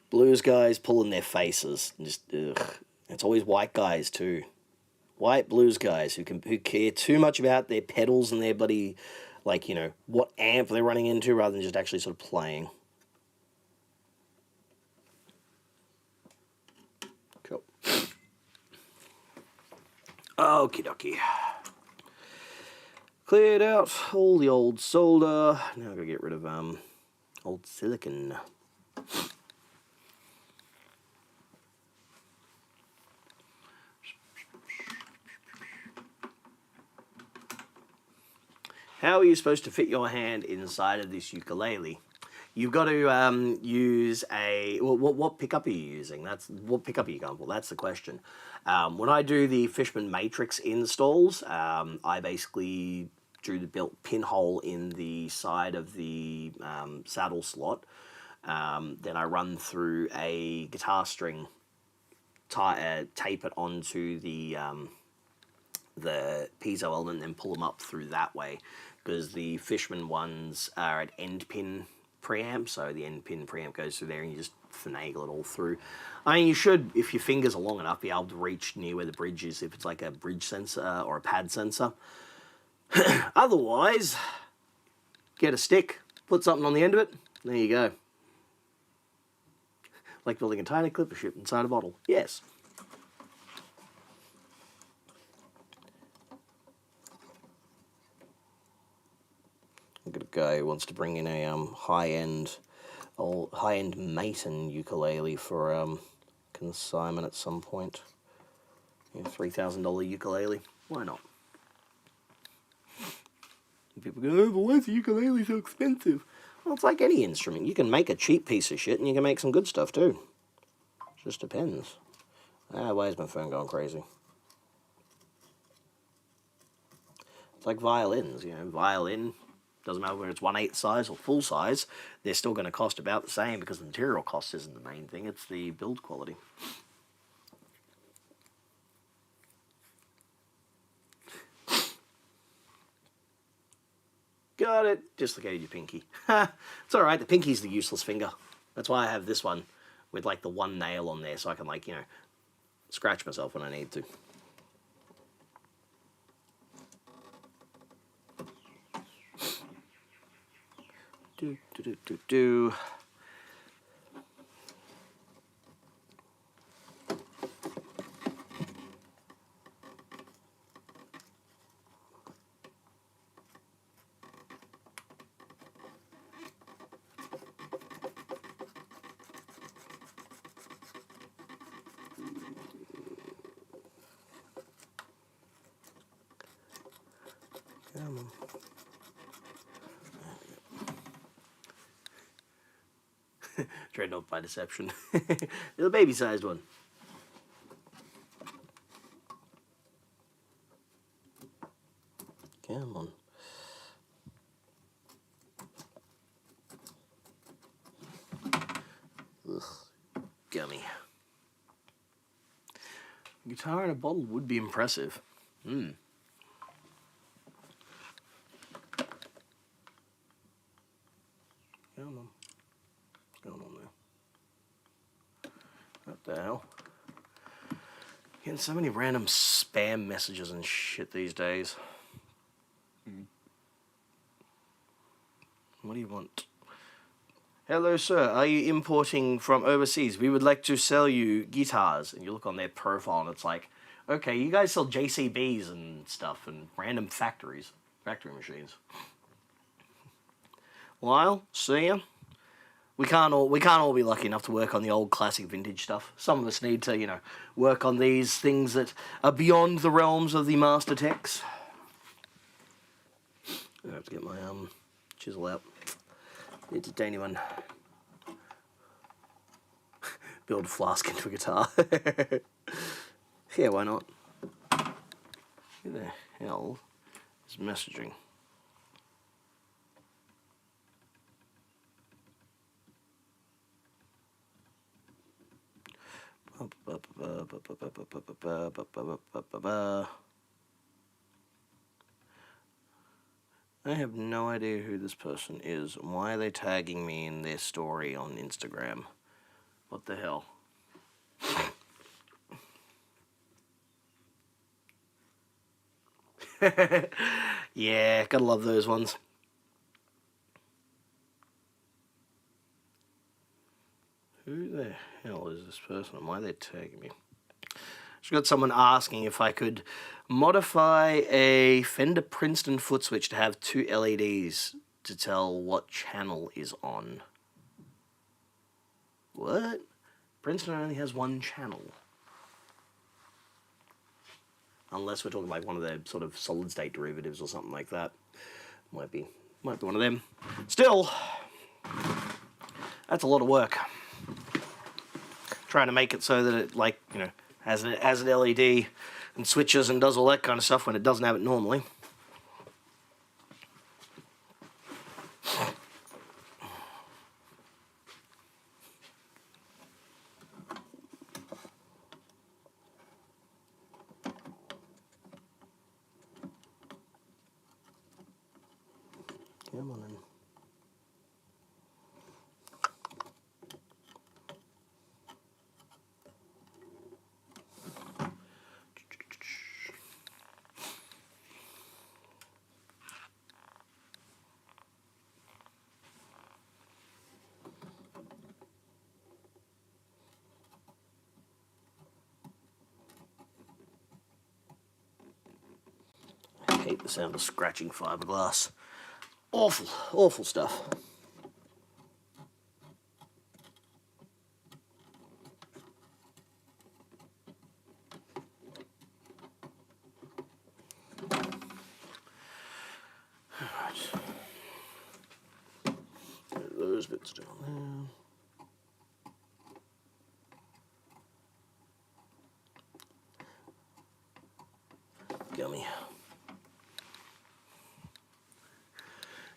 Blues guys pulling their faces. Just, ugh. It's always white guys, too. White blues guys who care too much about their pedals and their bloody, like, you know, what amp they're running into rather than just actually sort of playing. Cool. Okie dokie. Cleared out all the old solder. Now I've got to get rid of old silicon. How are you supposed to fit your hand inside of this ukulele? You've got to use a... Well, what pickup are you using? What pickup are you going for? That's the question. When I do the Fishman Matrix installs, I basically drew the built pinhole in the side of the saddle slot. Then I run through a guitar string, tape it onto the piezo element, and then pull them up through that way. Because the Fishman ones are at end pin preamp, so the end pin preamp goes through there and you just finagle it all through. I mean, you should, if your fingers are long enough, be able to reach near where the bridge is, if it's like a bridge sensor or a pad sensor. Otherwise, get a stick, put something on the end of it, there you go. Like building a tiny clipper ship inside a bottle. Yes. I've got a guy who wants to bring in a high-end Maton ukulele for consignment at some point. Yeah, $3,000 ukulele. Why not? And people go, oh, but why is the ukulele so expensive? Well, it's like any instrument. You can make a cheap piece of shit and you can make some good stuff too. It just depends. Why is my phone going crazy? It's like violins, you know, violin. Doesn't matter whether it's 1/8 size or full size, they're still going to cost about the same because the material cost isn't the main thing, it's the build quality. Got it. Dislocated your pinky. It's alright, the pinky's the useless finger. That's why I have this one with like the one nail on there so I can like, you know, scratch myself when I need to. Come on. Dreadnought by deception. Little baby-sized one. Come on. Ugh, gummy. Guitar in a bottle would be impressive. Hmm. Come on. What's going on there? What the hell? Getting so many random spam messages and shit these days. What do you want? Hello, sir. Are you importing from overseas? We would like to sell you guitars. And you look on their profile and it's like, okay, you guys sell JCBs and stuff and random factory machines. Lyle, see ya. We can't all be lucky enough to work on the old classic vintage stuff. Some of us need to, you know, work on these things that are beyond the realms of the master techs. I have to get my chisel out. It's a tiny one. Build a flask into a guitar. Yeah, why not? Who the hell is messaging? I have no idea who this person is. Why are they tagging me in their story on Instagram? What the hell? Yeah, gotta love those ones. Who the hell is this person and why are they tagging me? Just got someone asking if I could modify a Fender Princeton foot switch to have 2 LEDs to tell what channel is on. What? Princeton only has 1 channel. Unless we're talking like one of their sort of solid state derivatives or something like that. Might be one of them. Still, that's a lot of work. Trying to make it so that it, like, you know, has an LED and switches and does all that kind of stuff when it doesn't have it normally. Come on then. I hate the sound of scratching fiberglass. Awful, awful stuff. Alright. Those bits down there. Gummy.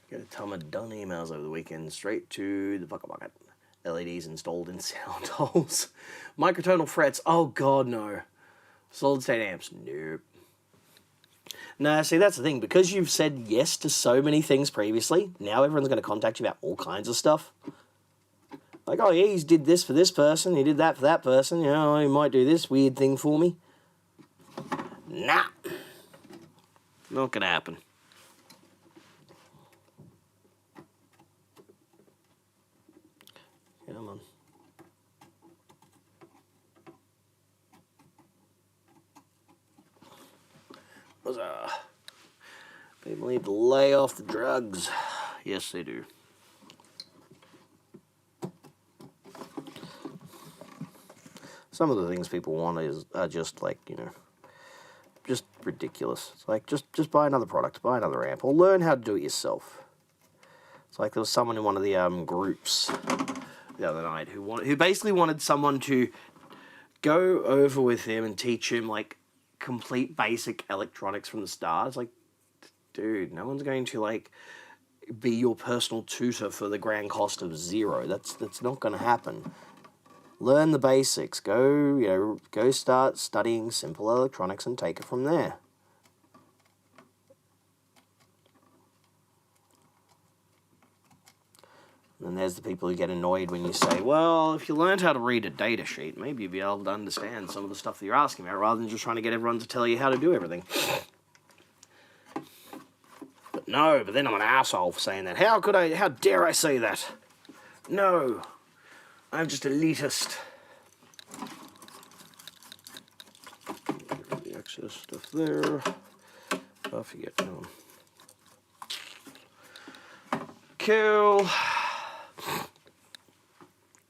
Got a ton of done emails over the weekend, straight to the pocket bucket. LEDs installed in sound holes. Microtonal frets, oh god no. Solid state amps, nope. No, see that's the thing, because you've said yes to so many things previously, now everyone's going to contact you about all kinds of stuff. Like, oh yeah, he did this for this person, he did that for that person, you know, he might do this weird thing for me. Nah. Not going to happen. People need to lay off the drugs. Yes, they do. Some of the things people want are just like, you know, just ridiculous. It's like, just buy another product, buy another amp, or learn how to do it yourself. It's like there was someone in one of the groups the other night who basically wanted someone to go over with him and teach him like complete basic electronics from the start. It's like, dude, no one's going to like be your personal tutor for the grand cost of $0. That's not going to happen. Learn the basics. Go start studying simple electronics and take it from there. And there's the people who get annoyed when you say, well, if you learned how to read a data sheet, maybe you'd be able to understand some of the stuff that you're asking about, rather than just trying to get everyone to tell you how to do everything. But no, but then I'm an asshole for saying that. How dare I say that? No, I'm just elitist. The excess stuff there. I forget. Cool.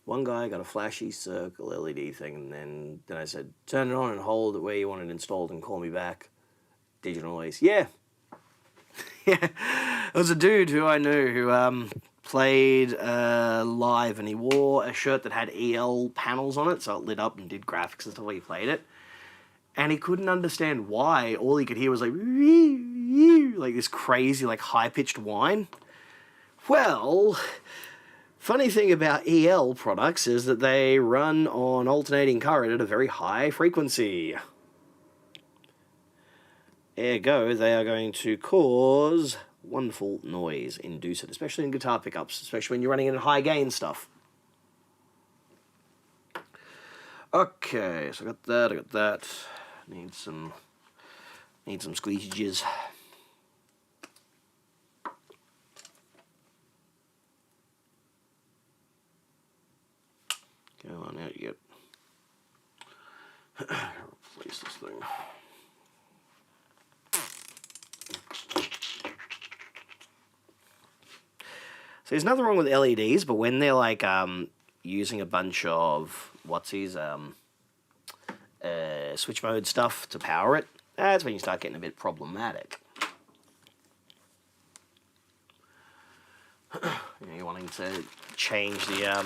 One guy got a flashy circle LED thing, and then I said, turn it on and hold it where you want it installed and call me back. Digital noise. Yeah. Yeah. There was a dude who I knew who played live, and he wore a shirt that had EL panels on it, so it lit up and did graphics and stuff while he played it. And he couldn't understand why. All he could hear was like this crazy, like high-pitched whine. Well, funny thing about EL products is that they run on alternating current at a very high frequency. Ergo, they are going to cause wonderful noise, induce it, especially in guitar pickups, especially when you're running in high gain stuff. Okay, so I got that. Need some squeegees. Go on out, you get. Replace this thing. So there's nothing wrong with LEDs, but when they're like using a bunch of switch mode stuff to power it, that's when you start getting a bit problematic. You're wanting to change the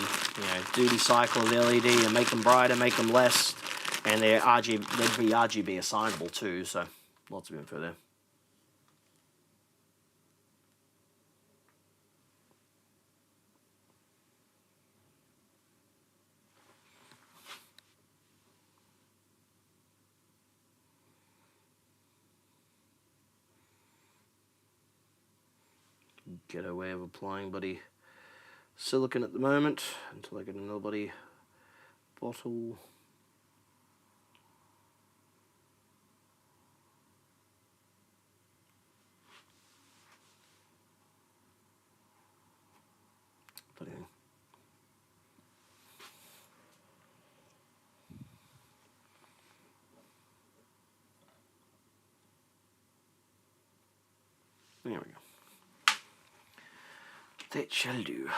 duty cycle of the LED and make them brighter, make them less, and they're RGB assignable too. So lots of info there. Get a way of applying bloody silicone at the moment until I get another bloody bottle. Bloody hell. There we go. That shall do.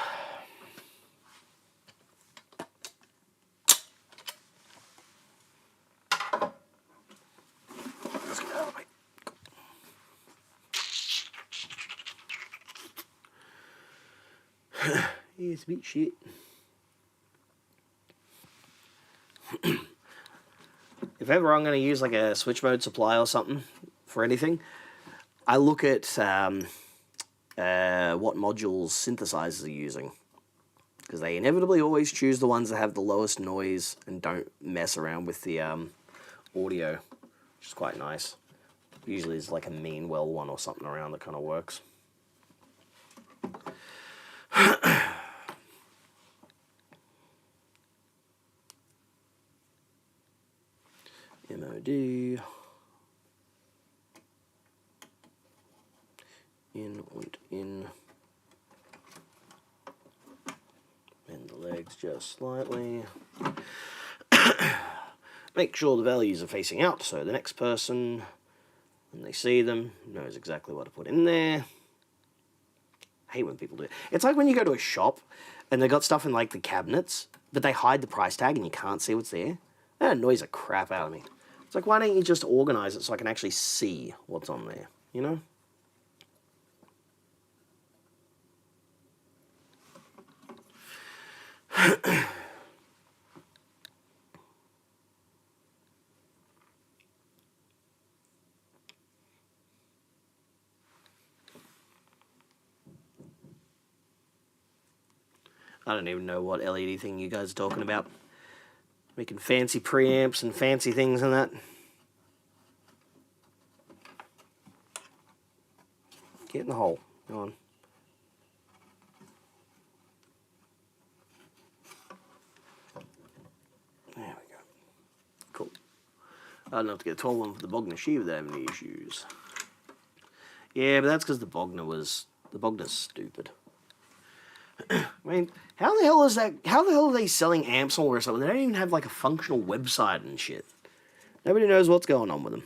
Let's get out of the way. Yeah, it's a bit shit. If ever I'm going to use like a switch mode supply or something for anything, I look at what modules synthesizers are using, because they inevitably always choose the ones that have the lowest noise and don't mess around with the audio, which is quite nice. Usually there's like a Meanwell one or something around that kind of works. MOD. In and in. Bend the legs just slightly. Make sure the values are facing out so the next person When they see them, knows exactly what to put in there. I hate when people do it. It's like when you go to a shop and they got stuff in like the cabinets, but they hide the price tag and you can't see what's there. That annoys the crap out of me. It's like, why don't you just organize it so I can actually see what's on there, you know? I don't even know what LED thing you guys are talking about. Making fancy preamps and fancy things and that. Get in the hole. Go on. There we go. Cool. I don't have to get a 12 one for the Bogner sheet without any issues. Yeah, but that's because the Bogner's stupid. I mean, how the hell is that? How the hell are they selling amps or something? They don't even have like a functional website and shit. Nobody knows what's going on with them.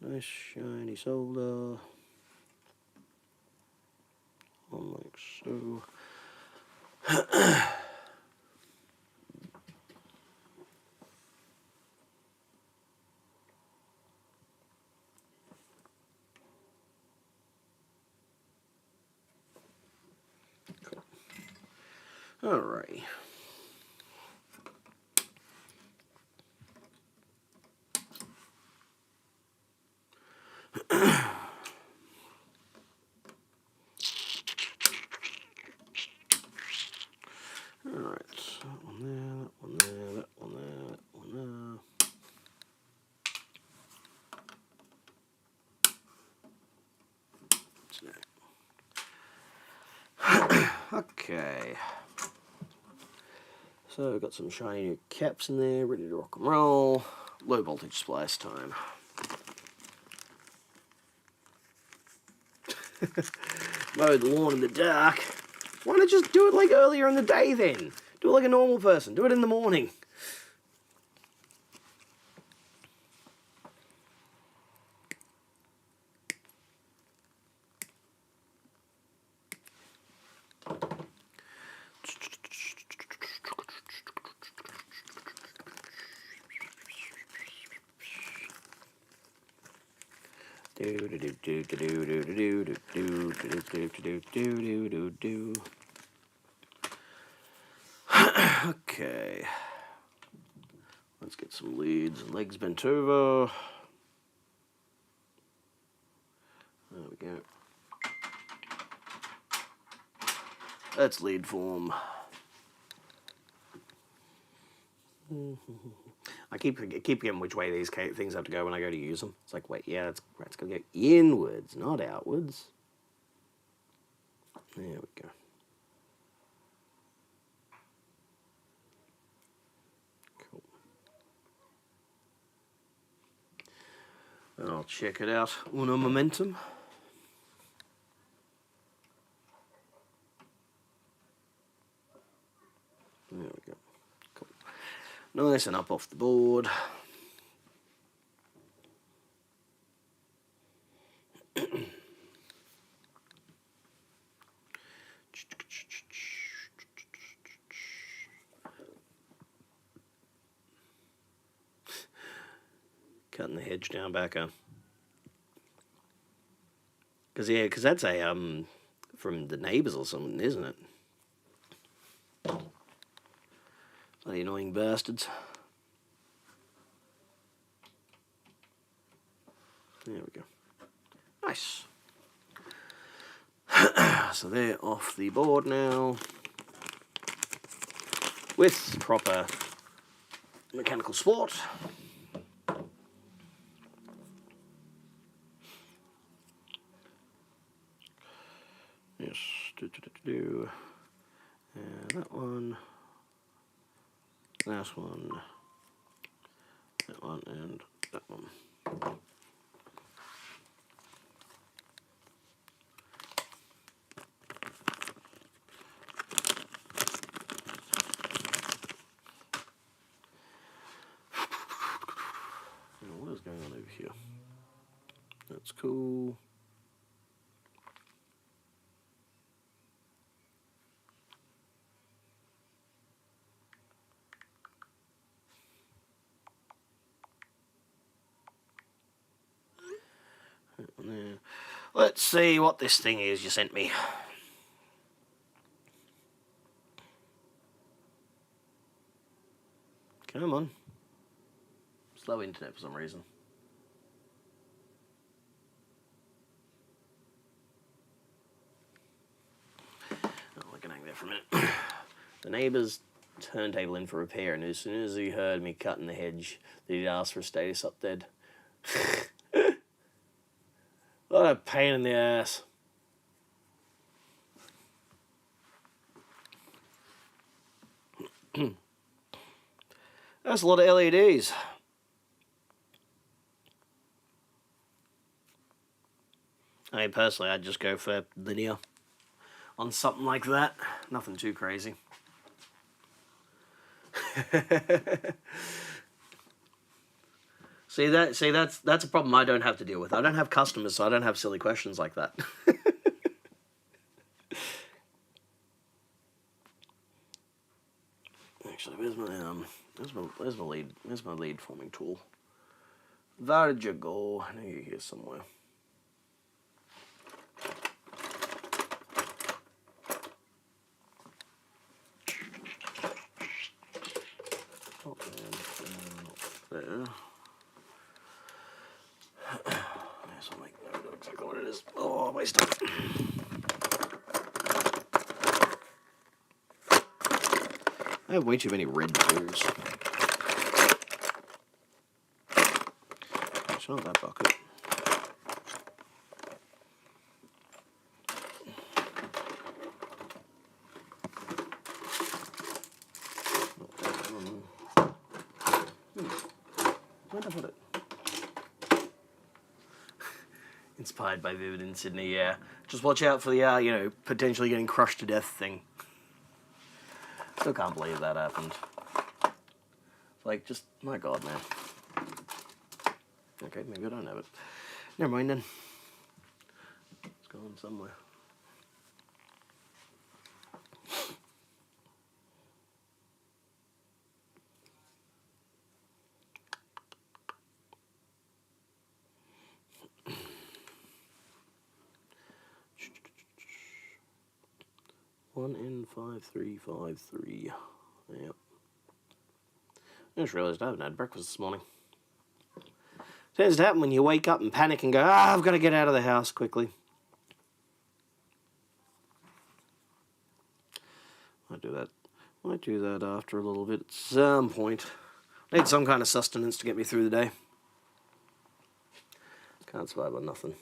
Nice shiny solder. Like so. Cool. Alrighty. Alright, that one there, that one there, that one there, that one there. Okay. So we've got some shiny new caps in there, ready to rock and roll. Low voltage splice time. Mow the lawn in the dark. Why not just do it like earlier in the day then? Do it like a normal person. Do it in the morning. Okay. Let's get some leads and legs bent over. There we go. That's lead form. I keep forgetting which way these things have to go when I go to use them. It's like, wait, yeah, that's going to go inwards, not outwards. There we go. Cool. And I'll check it out on momentum. There we go. Cool. Nice and up off the board. Cutting the hedge down back up. Because that's a from the neighbours or something, isn't it? Bloody annoying bastards. There we go. Nice. So they're off the board now with proper mechanical support. Yes, and that one, last one, that one, and that one. What is going on over here? That's cool. Let's see what this thing is you sent me. Come on. Slow internet for some reason. Oh, I can hang there for a minute. The neighbour's turntable in for repair, and as soon as he heard me cutting the hedge, he'd ask for a status update. What a pain in the ass. That's a lot of LEDs. I mean, personally, I'd just go for linear on something like that. Nothing too crazy. That's a problem I don't have to deal with. I don't have customers, so I don't have silly questions like that. Actually, where's my lead forming tool? There'd you go. I know you're here somewhere. Not there. Yes, I'll make no idea exactly what it is. Oh, my stuff. I have way too many red tools. It's not that bucket. Where'd I put it? Inspired by Vivid in Sydney, yeah. Just watch out for the, potentially getting crushed to death thing. Still can't believe that happened. Like, just, my God, man. Okay, maybe I don't have it. Never mind then. It's gone somewhere. One in 5353. Yep. I just realised I haven't had breakfast this morning. Tends to happen when you wake up and panic and go, I've got to get out of the house quickly. Might do that after a little bit at some point. I need some kind of sustenance to get me through the day. Can't survive on nothing.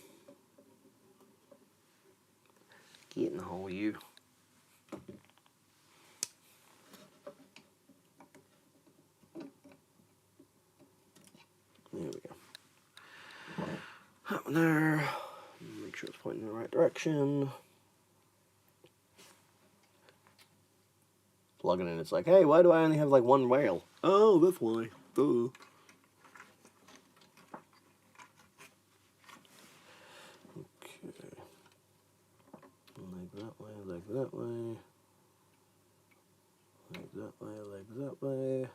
Get in the hole, you. There we go. That one there. Make sure it's pointing in the right direction. Plugging in, it's like, hey, why do I only have like one rail? Oh, that's why. Duh. Okay. Leg that way, leg that way. Leg that way, leg that way.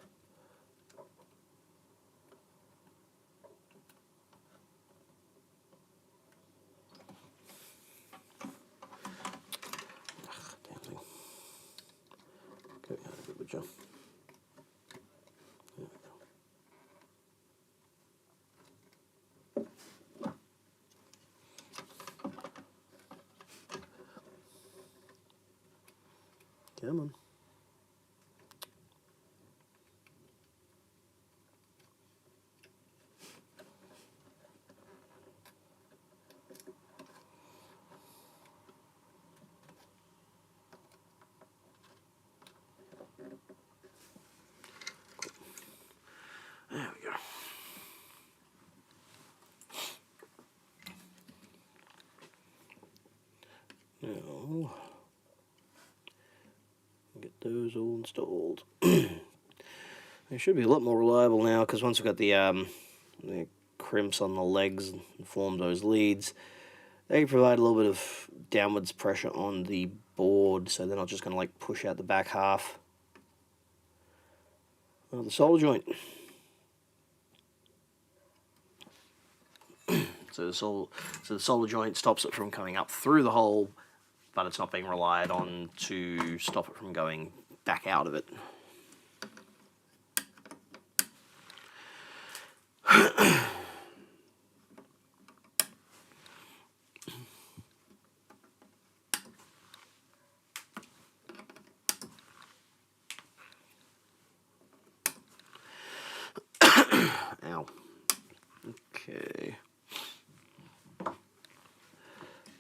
There we go. Come on. There we go. those all installed. They should be a lot more reliable now, because once we've got the crimps on the legs and formed those leads, they provide a little bit of downwards pressure on the board, so they're not just going to like push out the back half of the solder joint. So the solder joint stops it from coming up through the hole, but it's not being relied on to stop it from going back out of it. Ow. Okay.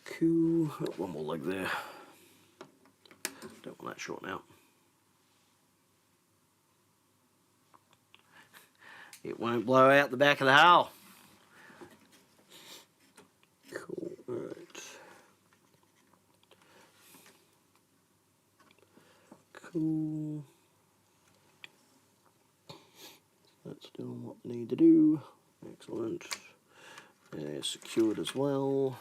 Cool. Oh, one more leg there. Don't want that short now. It won't blow out the back of the hull. Cool. Alright. Cool. That's doing what we need to do. Excellent. They're secured as well.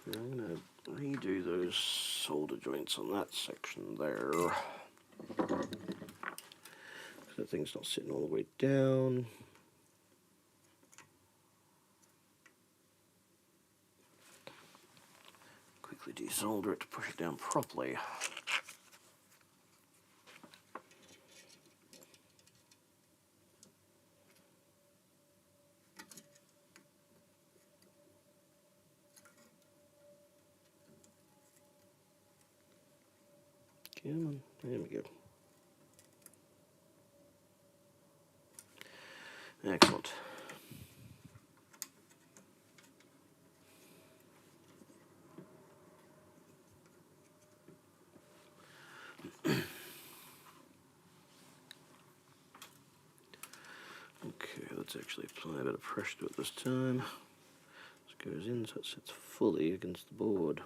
I'm going to redo those solder joints on that section there. So that thing's not sitting all the way down. Quickly desolder it to push it down properly. Come on, there we go. Excellent. Okay, let's actually apply a bit of pressure to it this time. This goes in so it sits fully against the board.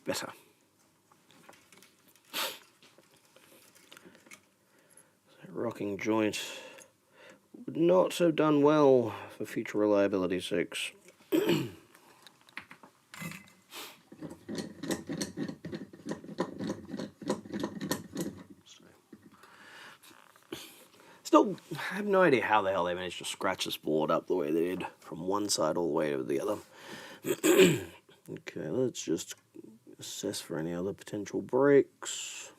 Better. That rocking joint would not have done well for future reliability's sakes. Still, I have no idea how the hell they managed to scratch this board up the way they did, from one side all the way to the other. Okay, let's just assess for any other potential breaks.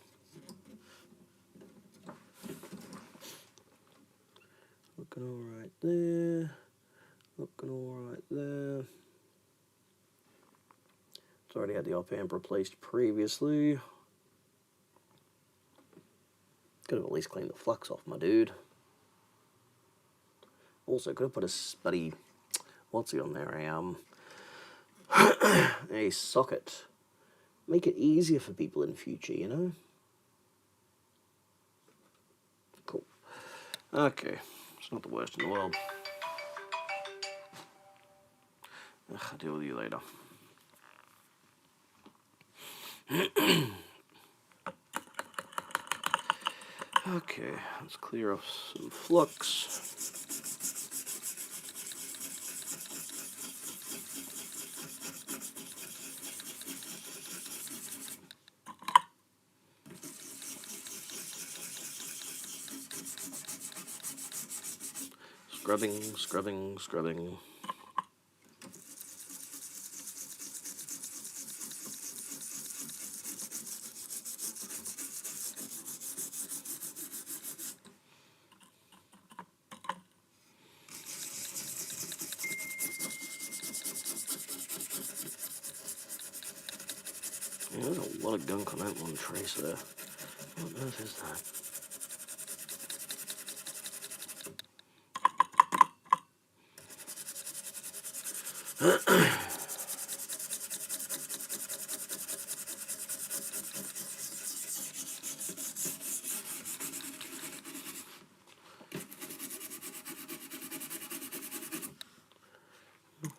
Looking alright there. Looking alright there. It's already had the op amp replaced previously. Could have at least cleaned the flux off, my dude. Also, could have put a buddy, what's he on there? A socket. Make it easier for people in future, you know? Cool. Okay, it's not the worst in the world. I'll deal with you later. Okay, let's clear off some flux. Scrubbing, scrubbing, scrubbing. Yeah, there's a lot of gunk on that one trace there. What on earth is that?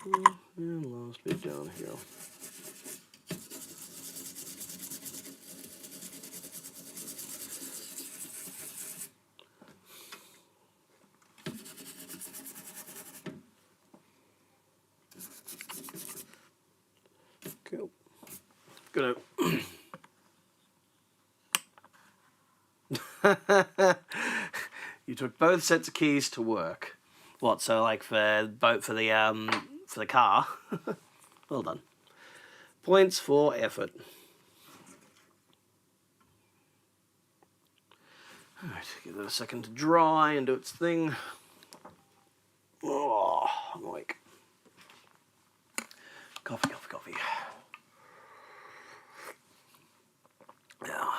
And last bit down here. Cool. Good. You took both sets of keys to work. What? So like for the car. Well done. Points for effort. Alright, give that a second to dry and do its thing. Oh, I'm awake. Coffee, coffee, coffee. Yeah.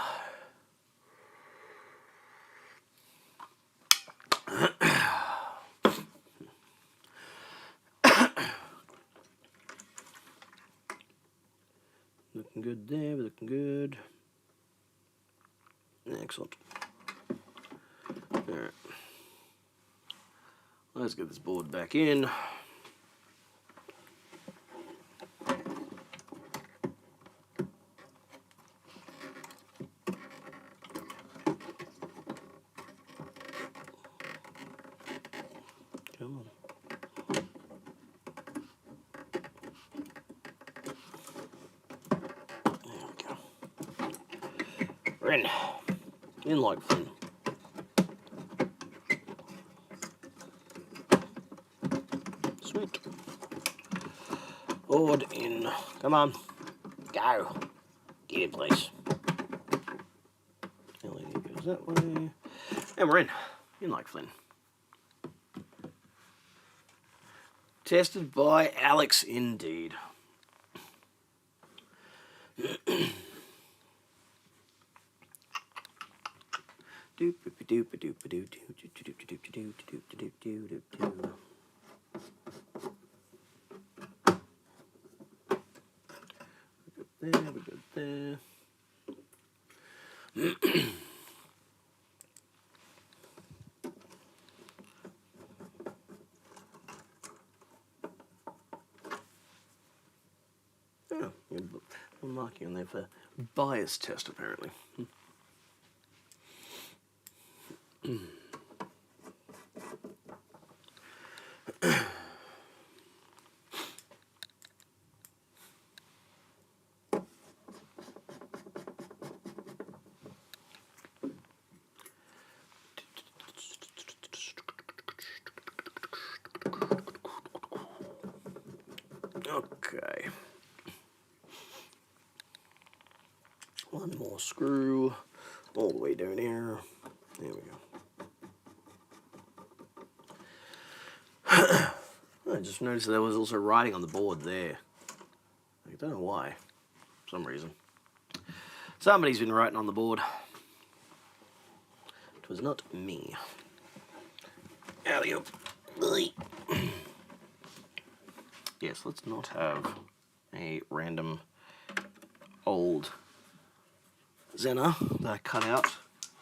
Looking good there, looking good. Excellent. Alright. Let's get this board back in. Come on. There we go. We're in. In like fun. Sweet. Board in. Come on. Go. Get in, please. LED goes that way. And we're in. In like Flynn. Tested by Alex, indeed. There, we go there. Oh, I'm marking on there for bias test, apparently. Okay. One more screw all the way down here. There we go. I just noticed there was also writing on the board there. I don't know why. For some reason. Somebody's been writing on the board. It was not me. Alley-oop. Yes, let's not have a random old Zenner that I cut out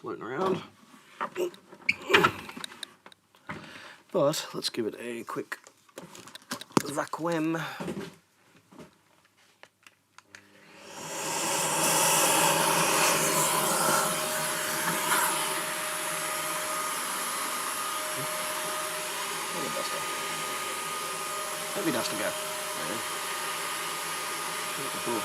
floating around. But let's give it a quick vacuum. Let me dust go. Cool.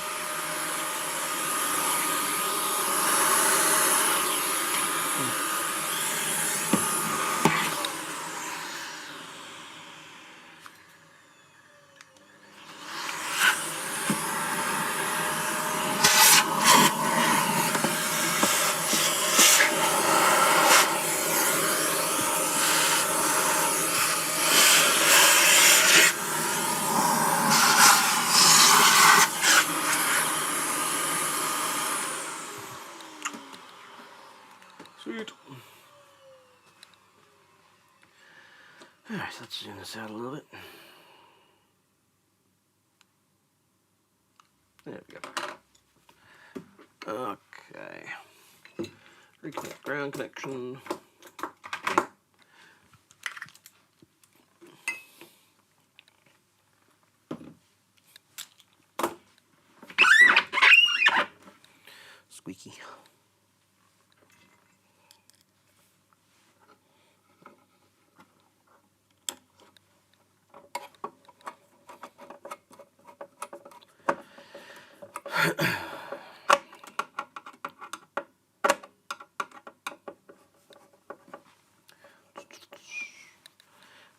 Sweet. Alright, let's zoom this out a little bit. There we go. Okay. Reconnect ground connection.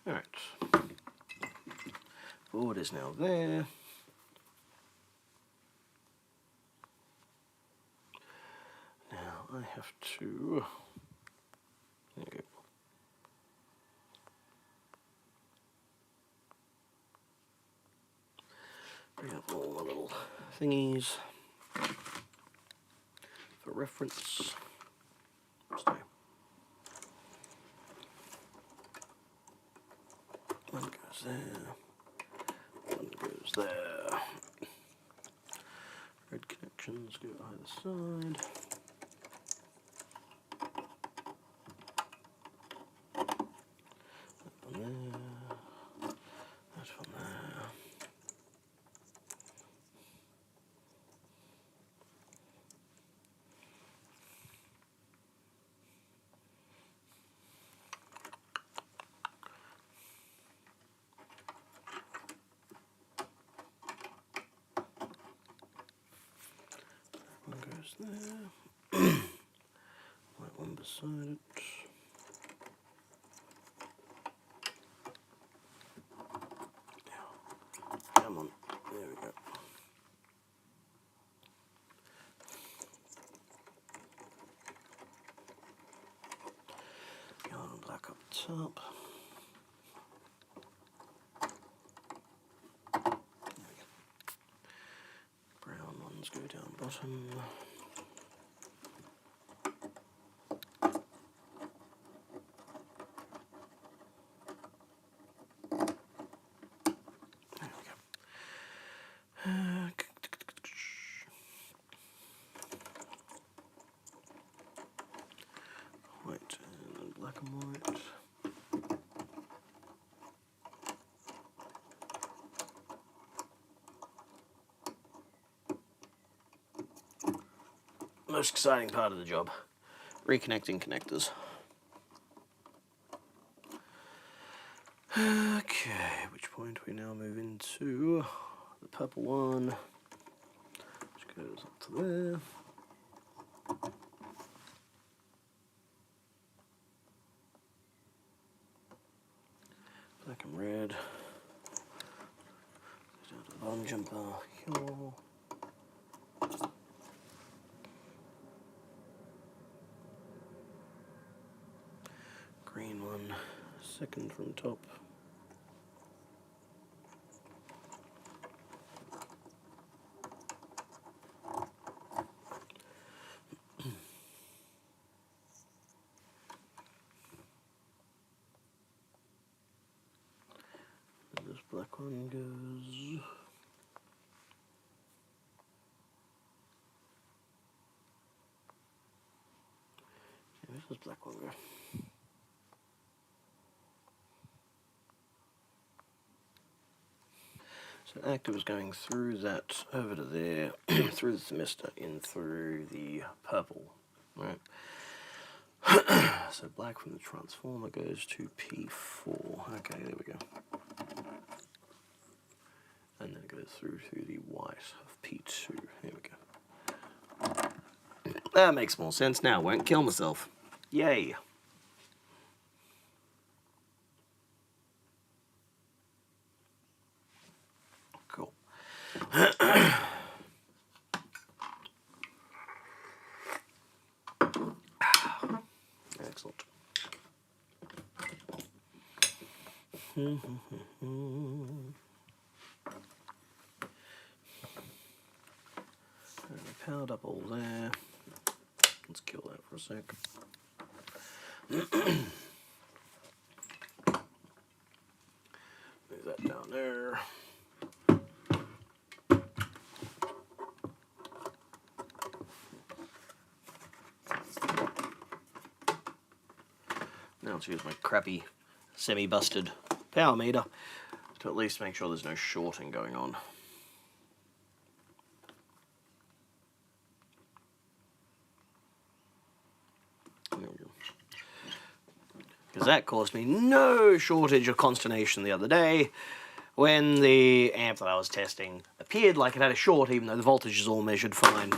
Alright. Board is now there. Now I have to... There you go. Bring up all the little thingies for reference. Stay. One goes there. One goes there. Red connections go either side. That one there. That one there. One goes there. Right one beside it. Come on, there we go. Yellow and black up top. There we go. Brown ones go down bottom. White and black and white. Most exciting part of the job, reconnecting connectors. Okay, at which point we now move into the purple one, which goes up to there. Black and red. Goes down to the bottom jumper here. Green one, second from top. This black one goes. Where's this black one go? So active is going through that over to there, through the thermistor, in through the purple, right? So black from the transformer goes to P4. Okay, there we go. And then it goes through to the white of P2. There we go. That makes more sense now. Won't kill myself. Yay. Cool. Excellent. Powered up all there. Let's kill that for a sec. Move that down there. Now let's use my crappy semi-busted power meter to at least make sure there's no shorting going on. Because that caused me no shortage of consternation the other day when the amp that I was testing, the appeared like it had a short, even though the voltage is all measured fine.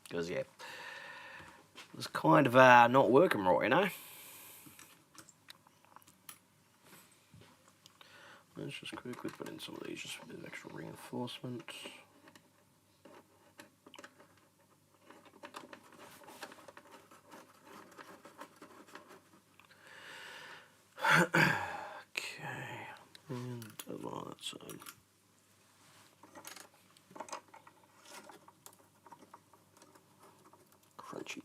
Because, yeah, it was kind of not working right, you know? Let's just quickly put in some of these, just a bit of extra reinforcement. Okay, and over on that side. Crunchy.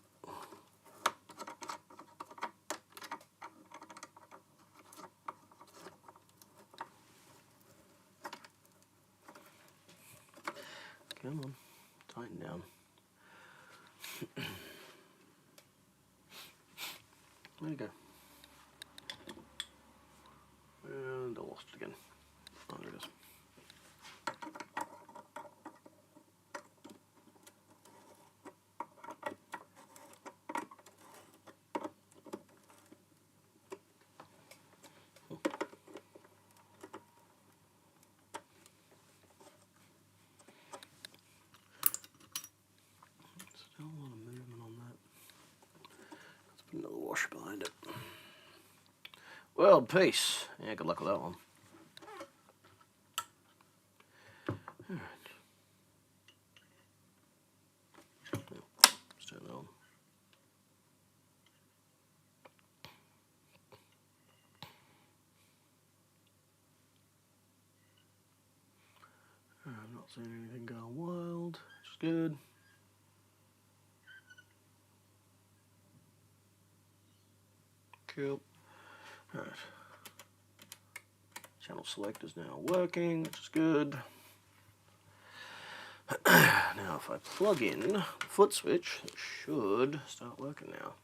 Come on, tighten down. There you go. And I lost it again. Oh, there it is. Still a lot of movement on that. Let's put another washer behind it. World peace. Yeah, good luck with that one. Alright. Let's turn that on. I'm not seeing anything going wild, which is good. Cool. Alright. Channel select is now working, which is good. Now if I plug in the foot switch, it should start working now.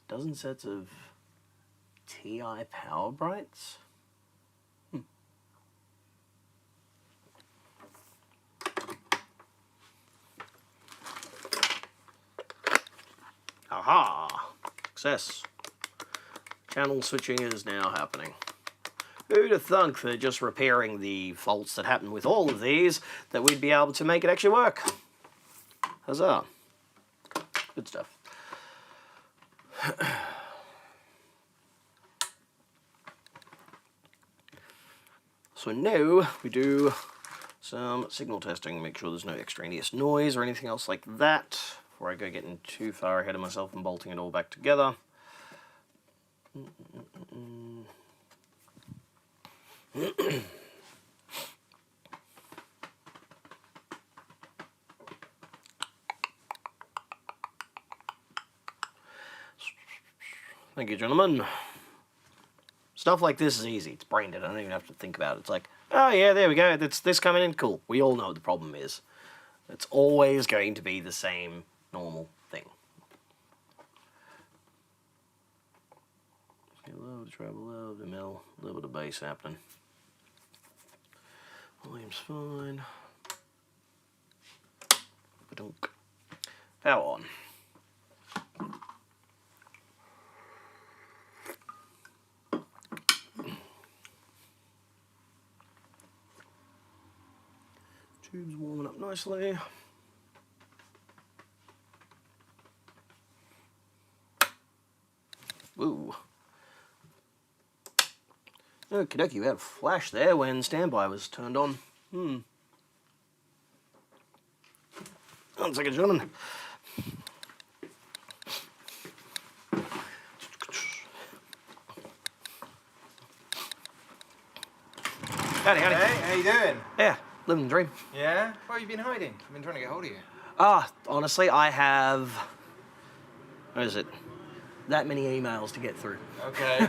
Dozen sets of TI power brights. Aha! Success. Channel switching is now happening. Who'd have thunk that just repairing the faults that happen with all of these, that we'd be able to make it actually work? Huzzah. Good stuff. So now we do some signal testing, make sure there's no extraneous noise or anything else like that, before I go getting too far ahead of myself and bolting it all back together. Thank you, gentlemen. Stuff like this is easy. It's brain dead. I don't even have to think about it. It's like, oh yeah, there we go. That's this coming in. Cool. We all know what the problem is. It's always going to be the same normal thing. Low to treble, low to middle, a little bit of bass happening. Volume's fine. Ba-dunk. Power on. Tube's warming up nicely. Ooh. Okie dokie, we had a flash there when standby was turned on. One second, gentlemen. Howdy, howdy. Hey, how you doing? Yeah, living the dream. Yeah? Where have you been hiding? I've been trying to get hold of you. Honestly, I have... What is it? That many emails to get through. Okay.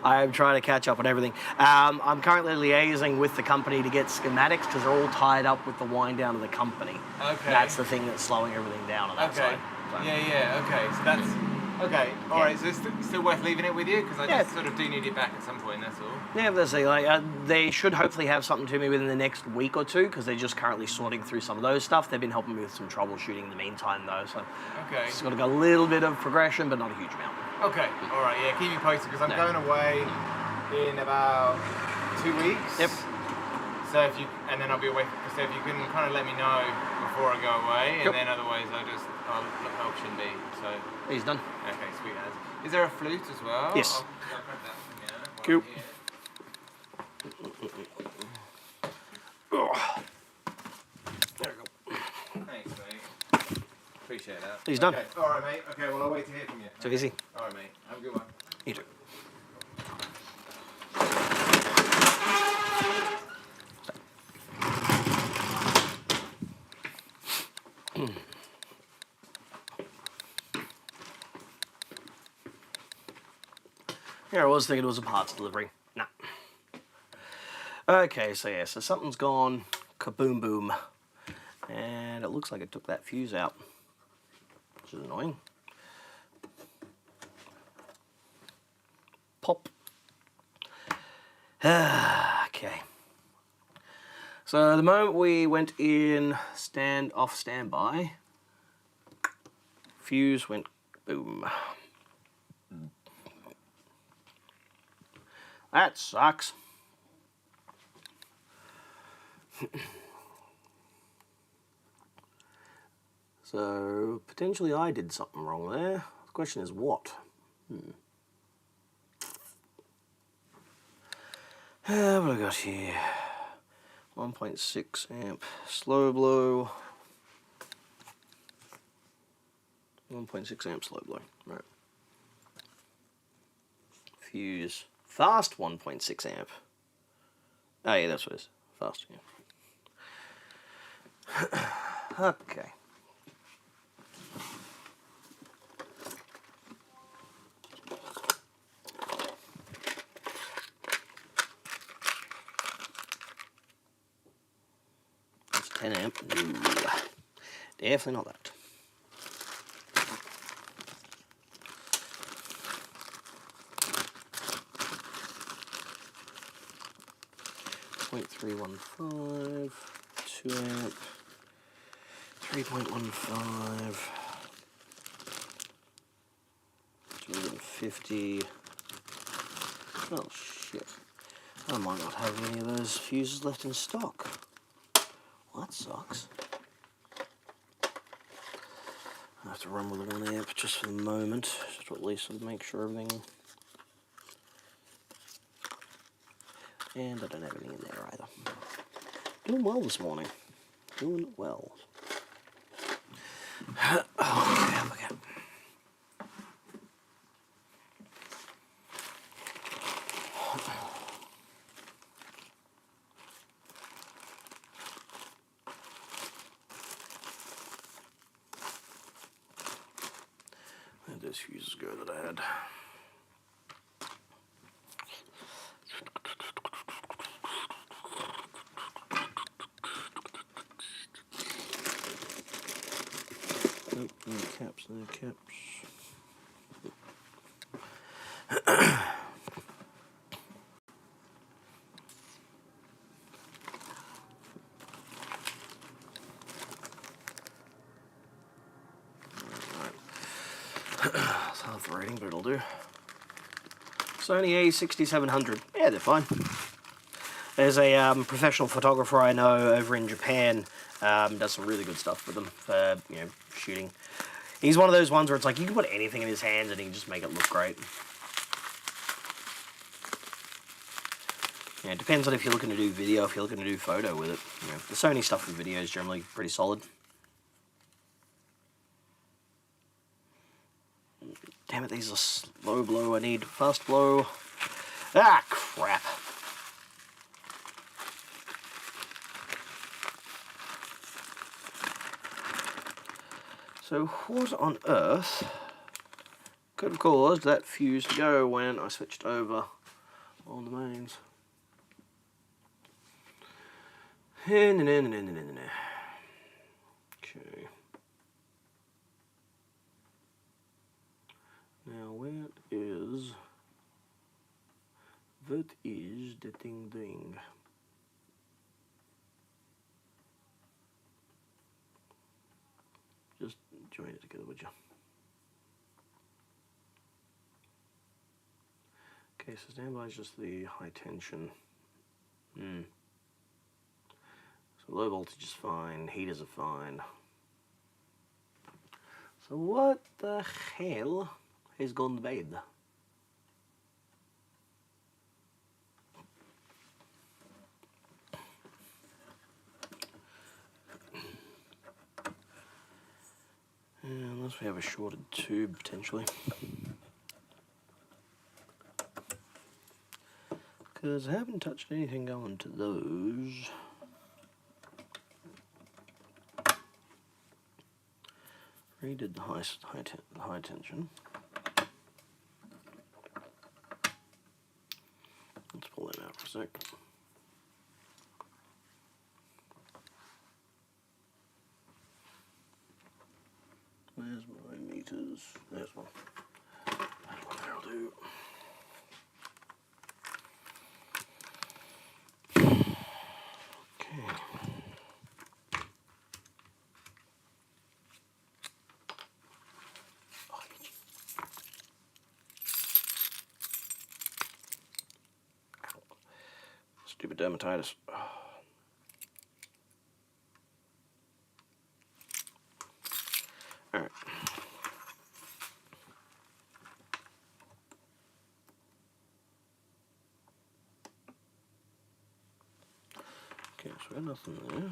I'm trying to catch up on everything. I'm currently liaising with the company to get schematics because they're all tied up with the wind down of the company. Okay. That's the thing that's slowing everything down on that side. So. Yeah, okay. So that's... Okay, alright, so it's still worth leaving it with you? Because I just sort of do need it back at some point, that's all. Yeah, let's see. They should hopefully have something to me within the next week or two because they're just currently sorting through some of those stuff. They've been helping me with some troubleshooting in the meantime, though. So okay. It's got to go a little bit of progression, but not a huge amount. Okay, alright, yeah, keep me posted because I'm going away in about 2 weeks. Yep. So if you, and then I'll be away. So if you can kind of let me know before I go away, and Yep. then otherwise I'll look option B. So He's done. okay, sweet as. Is there a flute as well? Yes. I'll grab that from you. Cool. There we go. Thanks, mate. Appreciate that. He's done. Okay. All right, mate. Okay, well I'll wait to hear from you. So easy. All right, mate. Have a good one. You too. Yeah, I was thinking it was a parts delivery. Nah. Okay, so yeah, so something's gone kaboom boom. And it looks like it took that fuse out, which is annoying. Pop. Okay. So the moment we went in standby, fuse went boom. That sucks. So potentially I did something wrong there. The question is what? What have I got here? 1.6 amp slow blow. 1.6 amp slow blow. Right. Fuse. Fast 1.6 amp. Oh yeah, that's what it is. Fast, yeah. Okay. That's 10 amp. Ooh. Definitely not that. .315, 2 amp, 3.15, 250. Oh shit. I might not have any of those fuses left in stock. Well, that sucks. I have to run with the 1 amp just for the moment, just to at least sort of make sure everything. And I don't have any in there either. Doing well this morning. Doing well. Oh, okay. Where'd those fuses go that I had? Nope, no caps, no caps. It's hard for rating, but it'll do. Sony A6700. Yeah, they're fine. There's a professional photographer I know over in Japan. Does some really good stuff with them for, you know, shooting. He's one of those ones where it's like you can put anything in his hands and he can just make it look great. Yeah, it depends on if you're looking to do video, if you're looking to do photo with it. You know, the Sony stuff for video is generally pretty solid. Damn it, these are slow blow. I need fast blow. Ah, crap. So what on earth could have caused that fuse to go when I switched over on the mains? Okay. Now what is the thing doing? Just join it together, would you? Okay, so standby is just the high tension So low voltage is fine, heaters are fine. So what the hell has gone bad? Unless we have a shorted tube, potentially. Because I haven't touched anything going to those. Redid the high tension. Let's pull that out for a sec. Where's my meters? There's one. That'll do. Okay. Stupid dermatitis. Alright. Okay, so we got nothing there.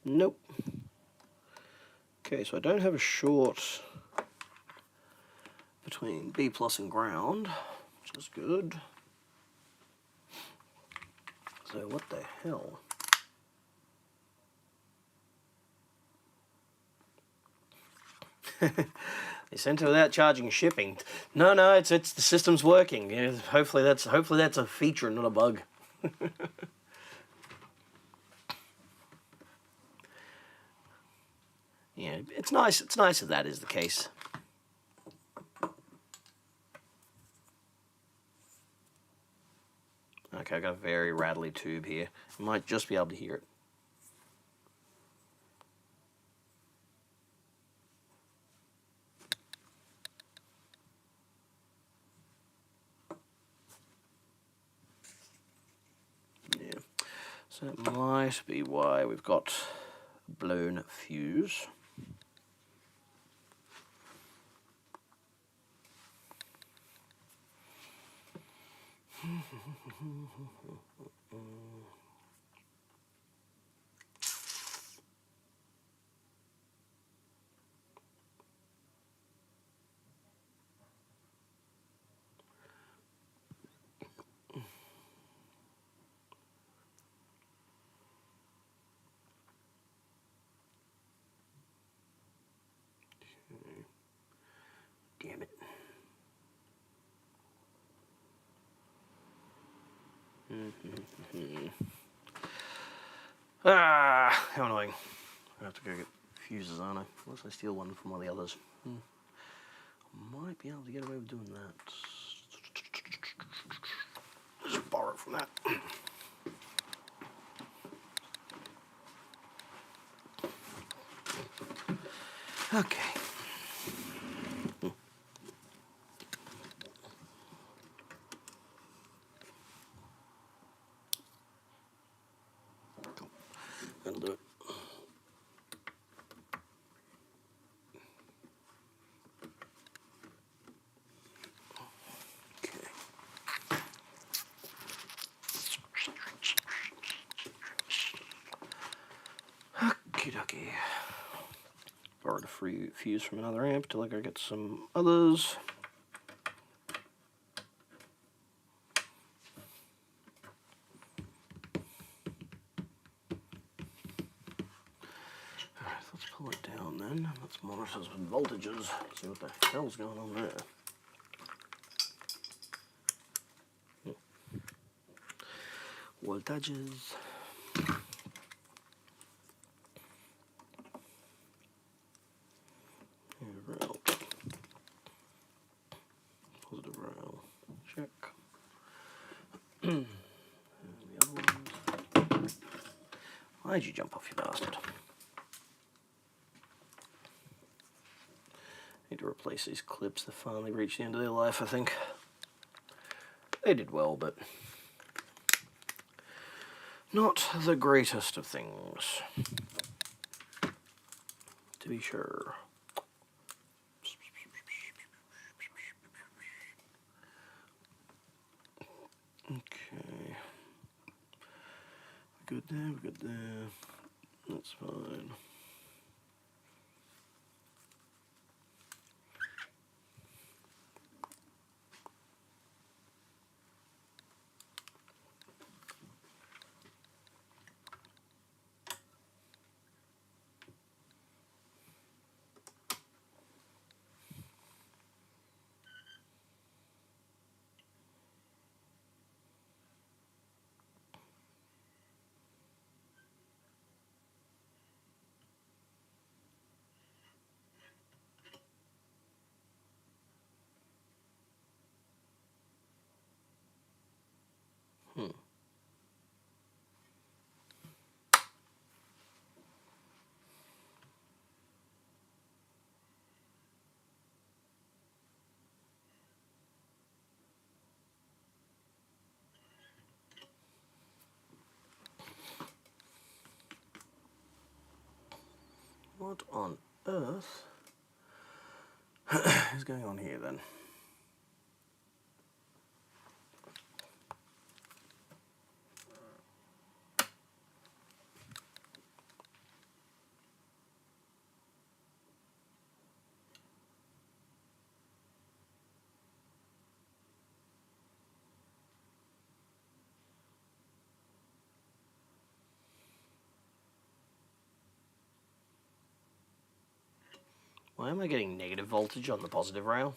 Nope. Okay, so I don't have a short between B plus and ground, which is good. So what the hell? They sent it without charging shipping. No, it's the system's working. Yeah, hopefully that's a feature and not a bug. Yeah, it's nice if that is the case. Okay, I've got a very rattly tube here. You might just be able to hear it. Yeah, so that might be why we've got a blown fuse. Damn it. How annoying. I have to go get fuses, aren't I? Unless I steal one from one of the others. Might be able to get away with doing that. Just borrow from that. Okay. That'll do it. Okay. Okie dokie. Borrowed a free fuse from another amp till I go get some others. Alright, let's pull it down then. Let's monitor some voltages. See what the hell's going on there. Voltages. Rail. Positive rail. Check. And the other ones. Why'd you jump off, you bastard? Need to replace these clips. They finally reached the end of their life, I think. They did well, but not the greatest of things, to be sure. Okay. Good there, we're good there. That's fine. What on earth is going on here then? Why am I getting negative voltage on the positive rail?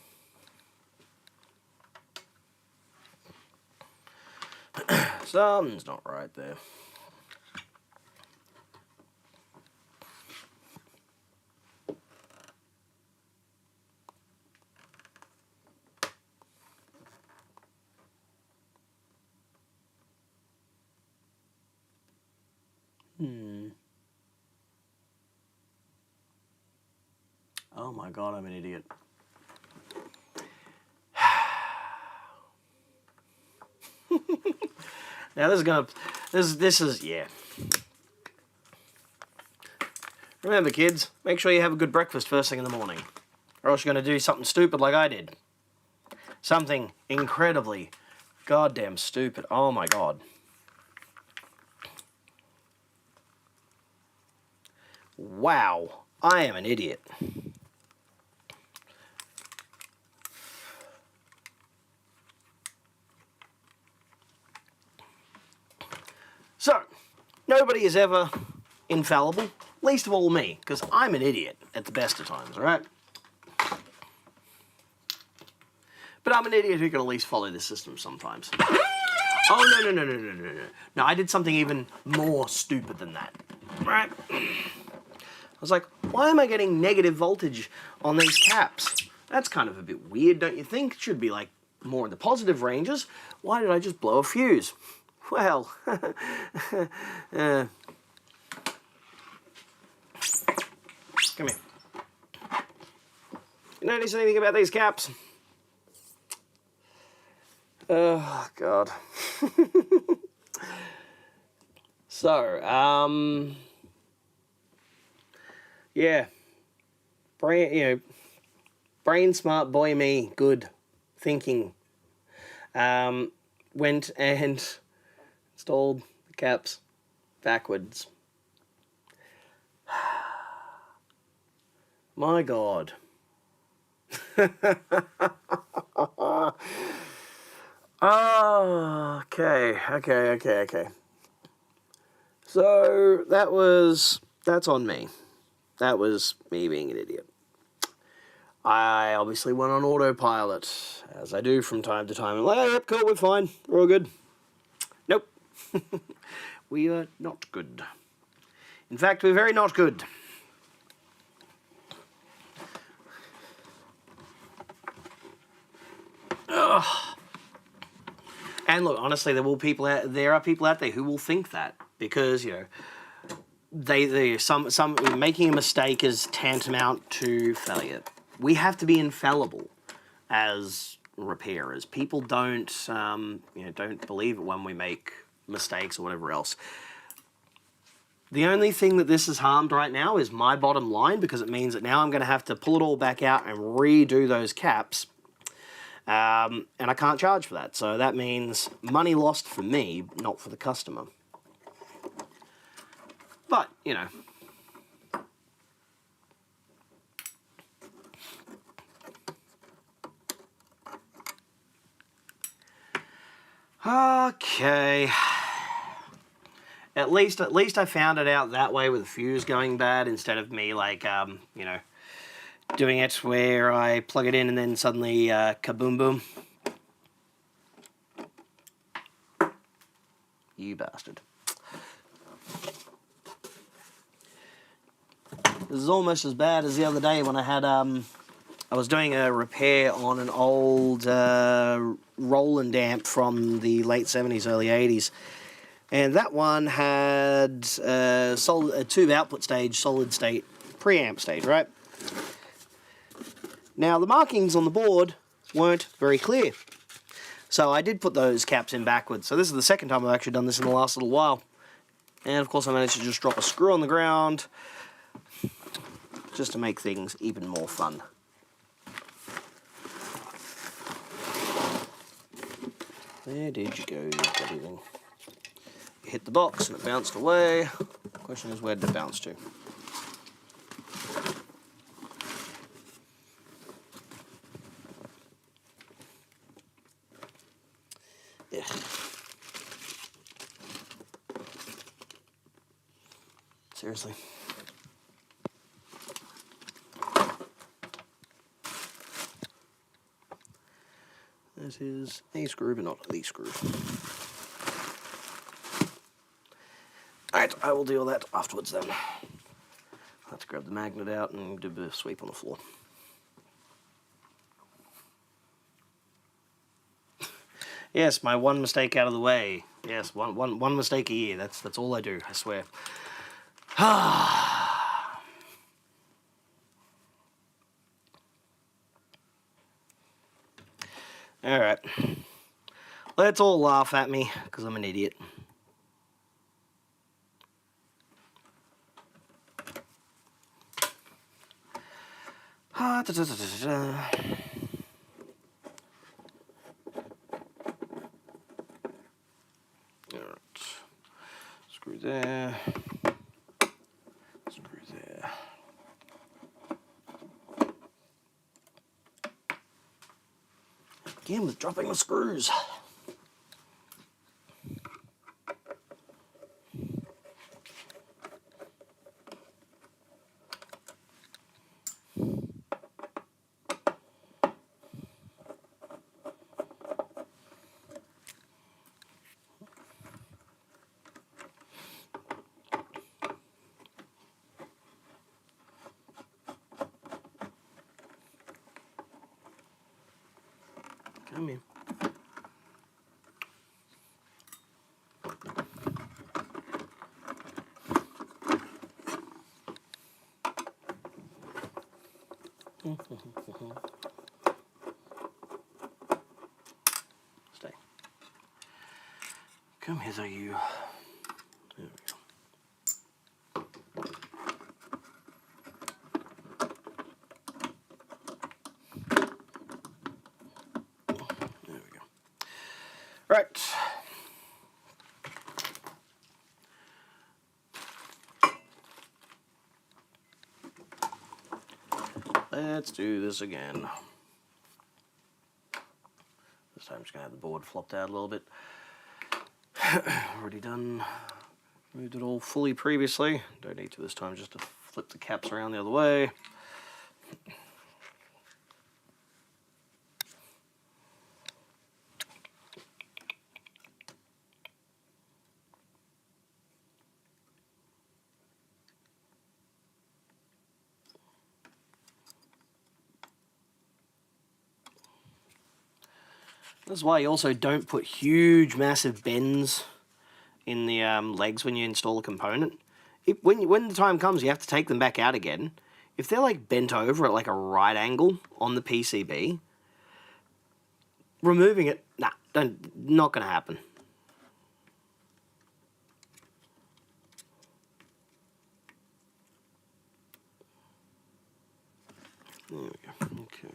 Something's not right there. Oh my god, I'm an idiot. Now this is, yeah. Remember kids, make sure you have a good breakfast first thing in the morning. Or else you're going to do something stupid like I did. Something incredibly goddamn stupid. Oh my god. Wow, I am an idiot. So, nobody is ever infallible, least of all me, because I'm an idiot at the best of times, alright? But I'm an idiot who can at least follow the system sometimes. Oh, no. No, I did something even more stupid than that, right? I was like, why am I getting negative voltage on these caps? That's kind of a bit weird, don't you think? It should be like more in the positive ranges. Why did I just blow a fuse? Well, come here. You notice anything about these caps? Oh, God. So, yeah. Brain smart boy me, good thinking. Went and installed the caps backwards. My God. Oh, okay. So that's on me. That was me being an idiot. I obviously went on autopilot, as I do from time to time. I'm like, oh, yep, cool, we're fine, we're all good. Nope. We are not good. In fact, we're very not good. Ugh. And look, honestly, there are people out there who will think that, because, you know, some making a mistake is tantamount to failure. We have to be infallible as repairers. People don't, don't believe it when we make mistakes or whatever else. The only thing that this has harmed right now is my bottom line, because it means that now I'm going to have to pull it all back out and redo those caps. And I can't charge for that. So that means money lost for me, not for the customer. But, you know. Okay. At least I found it out that way with the fuse going bad, instead of me like doing it where I plug it in and then suddenly kaboom boom. You bastard. This is almost as bad as the other day when I had I was doing a repair on an old Roland amp from the late 70s, early 80s. And that one had a tube output stage, solid state, preamp stage, right? Now, the markings on the board weren't very clear. So I did put those caps in backwards. So this is the second time I've actually done this in the last little while. And of course I managed to just drop a screw on the ground, just to make things even more fun. Where did you go, bloody thing? You hit the box and it bounced away. The question is, where did it bounce to? Yeah. Seriously. That is a screw, but not the screw. Alright, I will deal with that afterwards then. I'll have to grab the magnet out and do a bit of sweep on the floor. Yes, my one mistake out of the way. Yes, one mistake a year. That's all I do, I swear. Alright. Let's all laugh at me, because I'm an idiot. Alright. Screw there. Screw there. Again with dropping the screws. Come here. Stay. Come hither, you. There we go. Right. Let's do this again. This time I'm just going to have the board flopped out a little bit. Already done. Moved it all fully previously. Don't need to this time, just to flip the caps around the other way. This is why you also don't put huge, massive bends in the legs when you install a component. When the time comes, you have to take them back out again. If they're like bent over at like a right angle on the PCB, removing it, nah, not going to happen. There we go. Okay.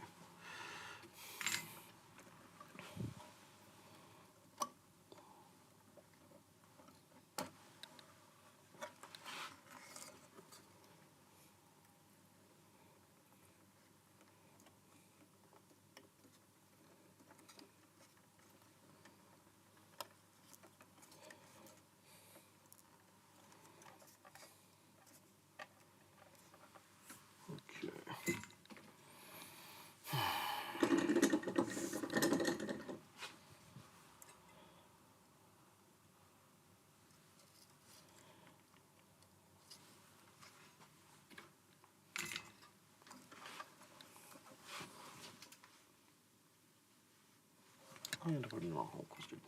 I'm going to put it in a hole question.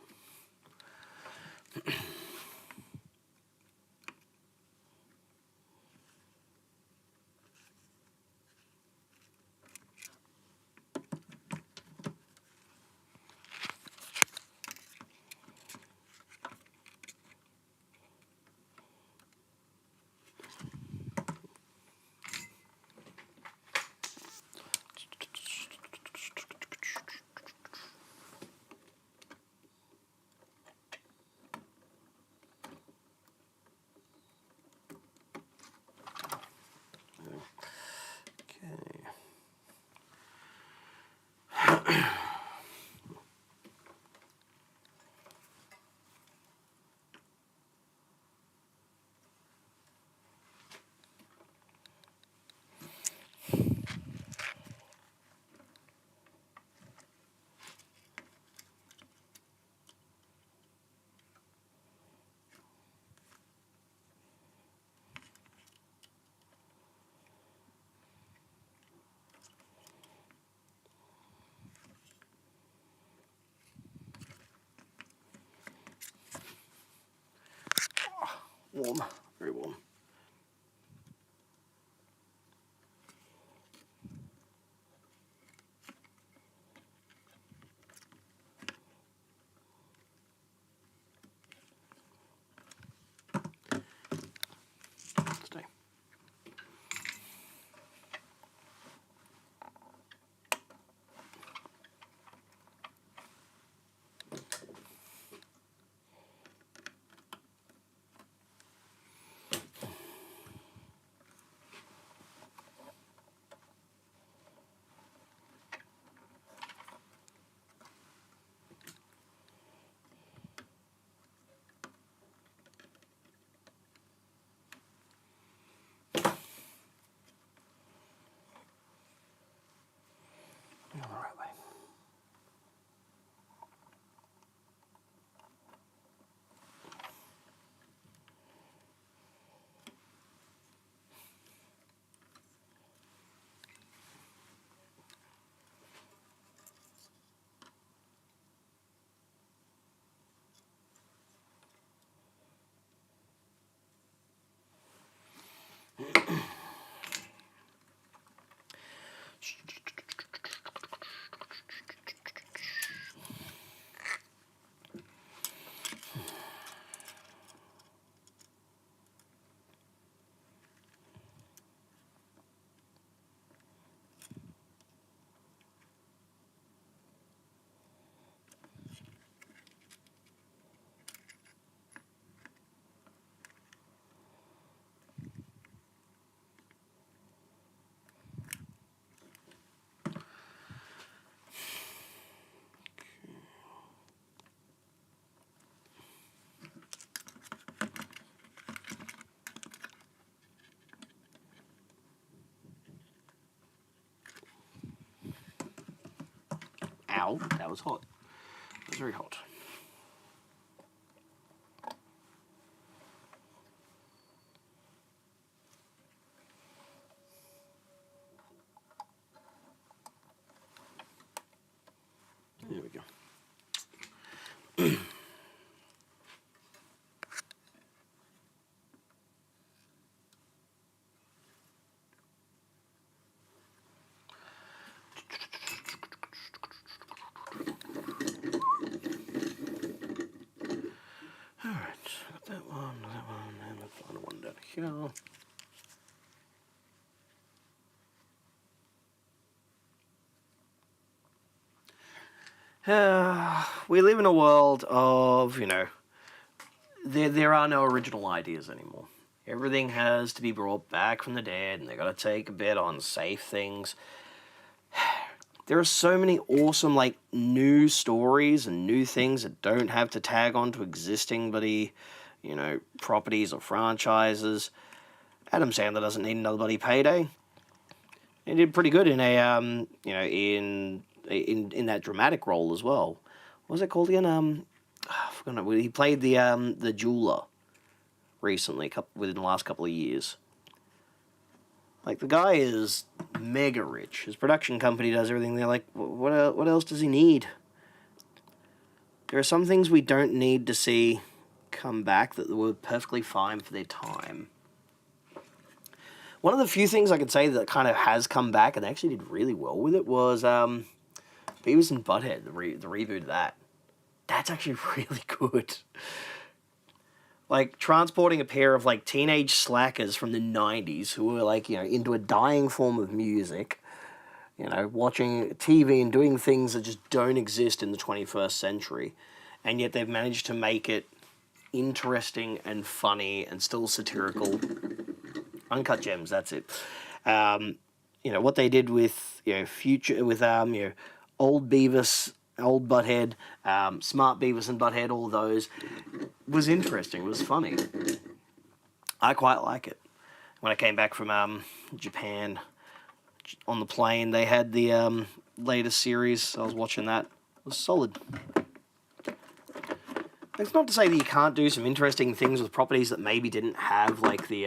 Warm, very warm. Stay. All the right way. Ow, that was hot. That was very hot. There we go. go. We live in a world of, you know, there are no original ideas anymore. Everything has to be brought back from the dead, and they got to take a bet on safe things. There are so many awesome, like, new stories and new things that don't have to tag on to existing bloody, you know, properties or franchises. Adam Sandler doesn't need another bloody payday. He did pretty good in a, you know, in that dramatic role as well. What was it called again? I forgot. He played the jeweler recently, within the last couple of years. Like, the guy is mega rich. His production company does everything. They're like, what else does he need? There are some things we don't need to see come back that were perfectly fine for their time. One of the few things I could say that kind of has come back and they actually did really well with it was Beavis and Butthead, the reboot of that. That's actually really good. Like, transporting a pair of, like, teenage slackers from the 90s who were, like, you know, into a dying form of music, you know, watching TV and doing things that just don't exist in the 21st century, and yet they've managed to make it interesting and funny and still satirical. Uncut gems, that's it. You know, what they did with, you know, you know, old Beavis, old Butthead, smart Beavis and Butthead, all those, was interesting, was funny. I quite like it. When I came back from Japan, on the plane, they had the latest series. I was watching that. It was solid. It's not to say that you can't do some interesting things with properties that maybe didn't have, like, the,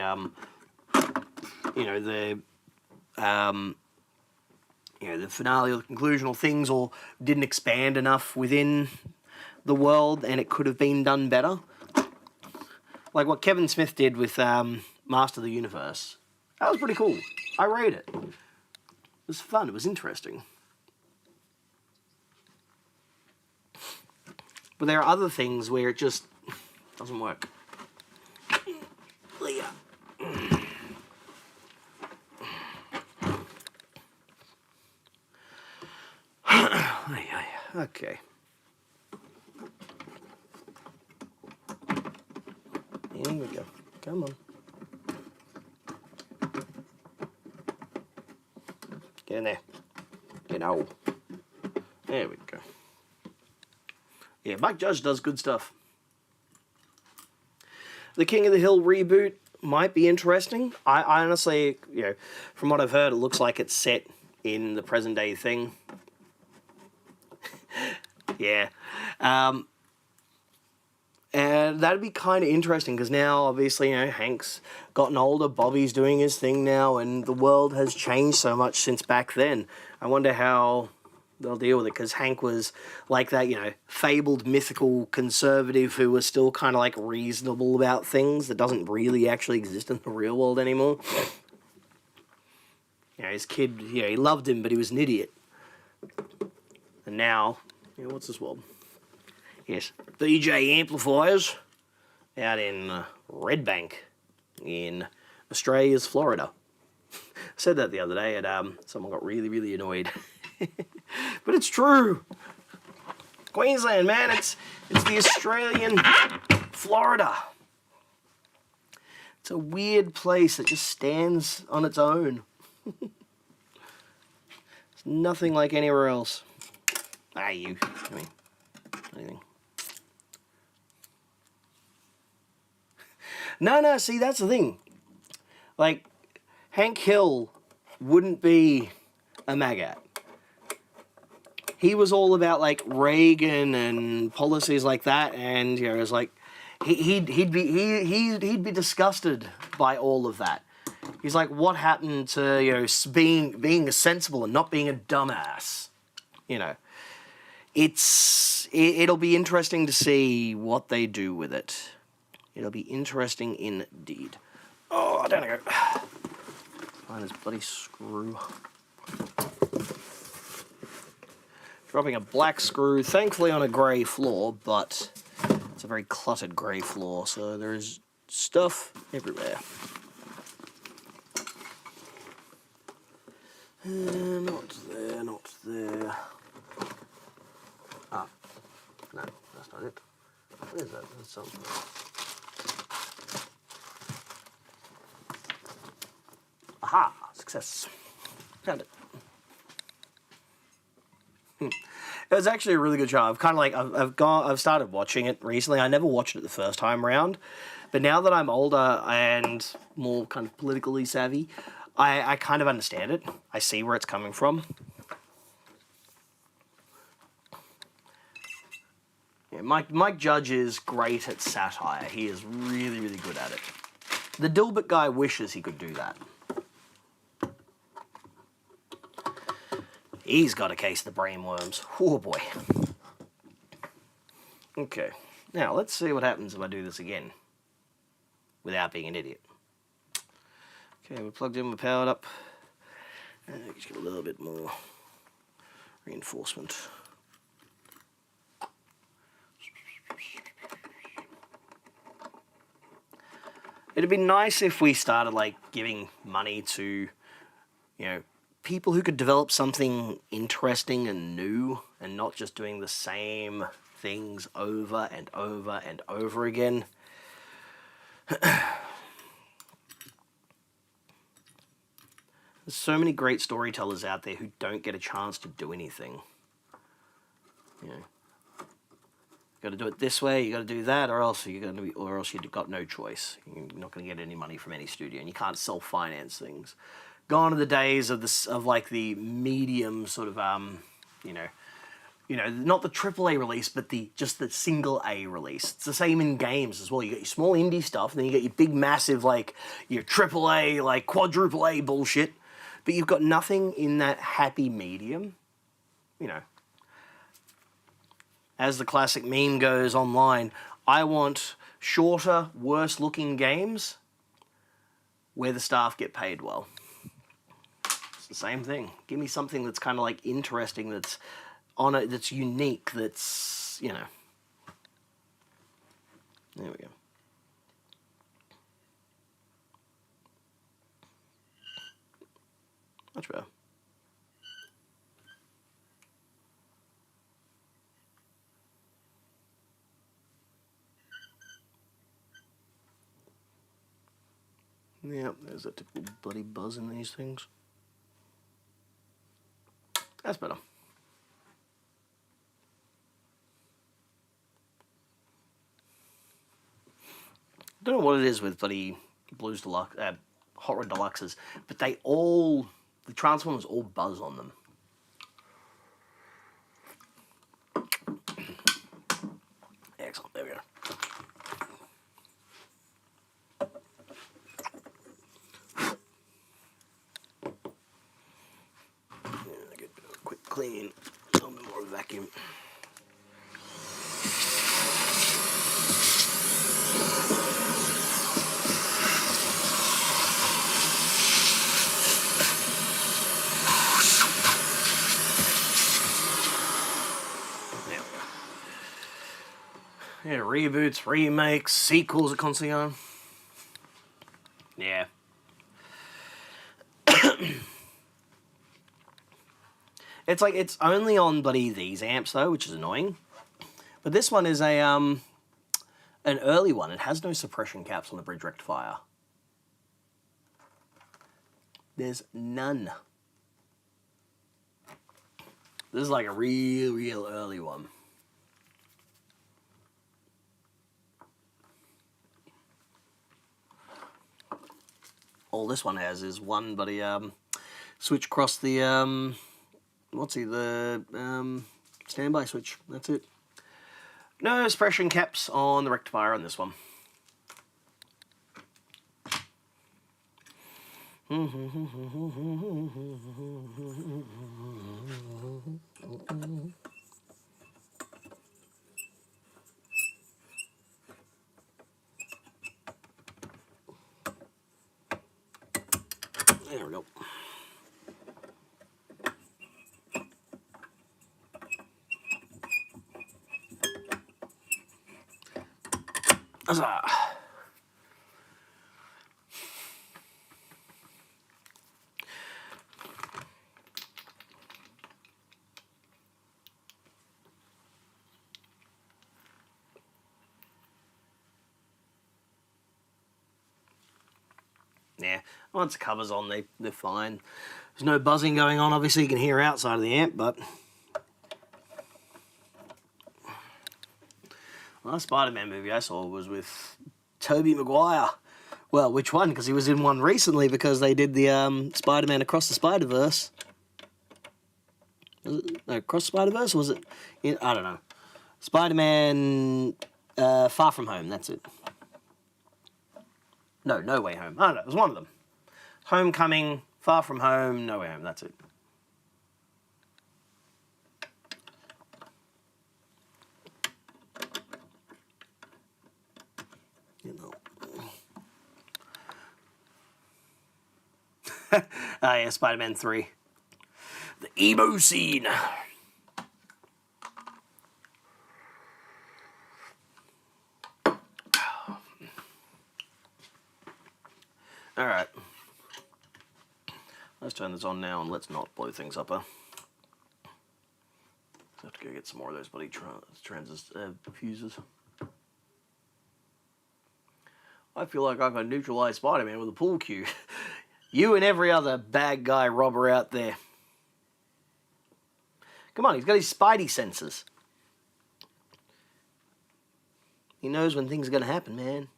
you know, the finale or the conclusional things, or didn't expand enough within the world, and it could have been done better. Like what Kevin Smith did with Master of the Universe. That was pretty cool. I rate it. It was fun. It was interesting. But there are other things where it just doesn't work. Leah. Okay. Here we go. Come on. Get in there. Get out. There we go. Yeah, Mike Judge does good stuff. The King of the Hill reboot might be interesting. I honestly, you know, from what I've heard, it looks like it's set in the present day thing. Yeah. And that'd be kind of interesting, because now, obviously, you know, Hank's gotten older, Bobby's doing his thing now, and the world has changed so much since back then. I wonder how they'll deal with it, because Hank was like that, you know, fabled, mythical conservative who was still kind of, like, reasonable about things that doesn't really actually exist in the real world anymore. You know, his kid, you know, he loved him, but he was an idiot. And now, you know, what's this world? Yes, DJ amplifiers out in Red Bank in Australia's Florida. I said that the other day, and someone got really, really annoyed. But it's true. Queensland, man, it's the Australian Florida. It's a weird place that just stands on its own. It's nothing like anywhere else. Ah, you. I mean, anything. No, see, that's the thing. Like, Hank Hill wouldn't be a MAGAT. He was all about, like, Reagan and policies like that, and, you know, it was like, he'd be disgusted by all of that. He's like, what happened to, you know, being sensible and not being a dumbass? You know. It'll be interesting to see what they do with it. It'll be interesting indeed. Oh, I don't know. Find this bloody screw. Dropping a black screw, thankfully on a grey floor, but it's a very cluttered grey floor, so there is stuff everywhere. Not there, not there. Ah, no, that's not it. What is that? That's something. Aha! Success. Found it. It was actually a really good show. I've kind of like I've started watching it recently. I never watched it the first time around, but now that I'm older and more kind of politically savvy, I kind of understand it. I see where it's coming from. Yeah, Mike Judge is great at satire. He is really, really good at it. The Dilbert guy wishes he could do that. He's got a case of the brainworms. Oh boy. Okay, now let's see what happens if I do this again without being an idiot. Okay, we're plugged in, we're powered up. And just get a little bit more reinforcement. It'd be nice if we started like giving money to, you know, people who could develop something interesting and new and not just doing the same things over and over and over again. There's so many great storytellers out there who don't get a chance to do anything. You know, you got to do it this way. You got to do that, or else you've got no choice. You're not going to get any money from any studio, and you can't self-finance things. Gone are the days of this like the medium sort of you know, not the AAA release, but just the single A release. It's the same in games as well. You got your small indie stuff, and then you get your big massive like your AAA like quadruple A bullshit. But you've got nothing in that happy medium, you know. As the classic meme goes online, I want shorter, worse-looking games where the staff get paid well. It's the same thing. Give me something that's kind of like interesting, that's on it, that's unique, that's, you know. There we go. Much better. Yep, there's a typical bloody buzz in these things. That's better. Don't know what it is with bloody Blues Deluxe, Hotrod Deluxes, but the Transformers all buzz on them. Excellent, there we go. Get a quick clean, a little bit more vacuum. Yeah, reboots, remakes, sequels are constantly on. Yeah. It's like, it's only on bloody these amps though, which is annoying. But this one is a an early one. It has no suppression caps on the bridge rectifier. There's none. This is like a real early one. All this one has is one bloody switch across the the standby switch. That's it. No suppression caps on the rectifier on this one. There we go. Huzzah. Yeah, once the cover's on, they're fine. There's no buzzing going on. Obviously, you can hear outside of the amp, but the last Spider-Man movie I saw was with Tobey Maguire. Well, which one? Because he was in one recently because they did the Spider-Man Across the Spider-Verse. Was it Across the Spider-Verse? Or was it? I don't know. Spider-Man Far From Home. That's it. No, No Way Home. I don't know. It was one of them. Homecoming, Far From Home, No Way Home. That's it. You know. Yeah, Spider-Man 3. The emo scene. Alright. Let's turn this on now and let's not blow things up. I have to go get some more of those bloody fuses. I feel like I can neutralize Spider-Man with a pool cue. You and every other bad guy robber out there. Come on, he's got his spidey senses. He knows when things are going to happen, man.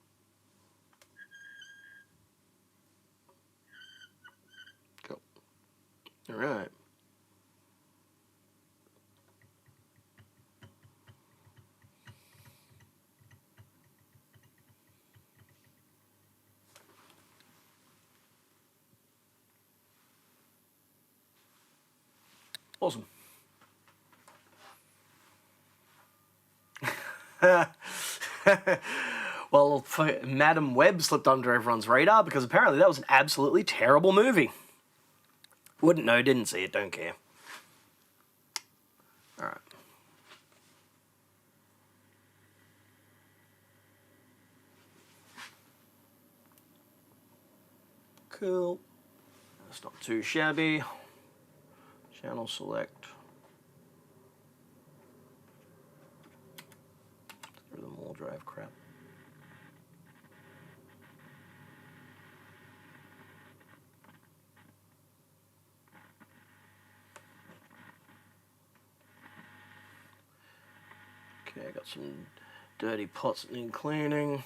Go. All right. Awesome. Well, Madam Web slipped under everyone's radar because apparently that was an absolutely terrible movie. Wouldn't know, didn't see it, don't care. Alright. Cool. That's not too shabby. Channel select. Through the more drive crap. Okay, I got some dirty pots that need cleaning.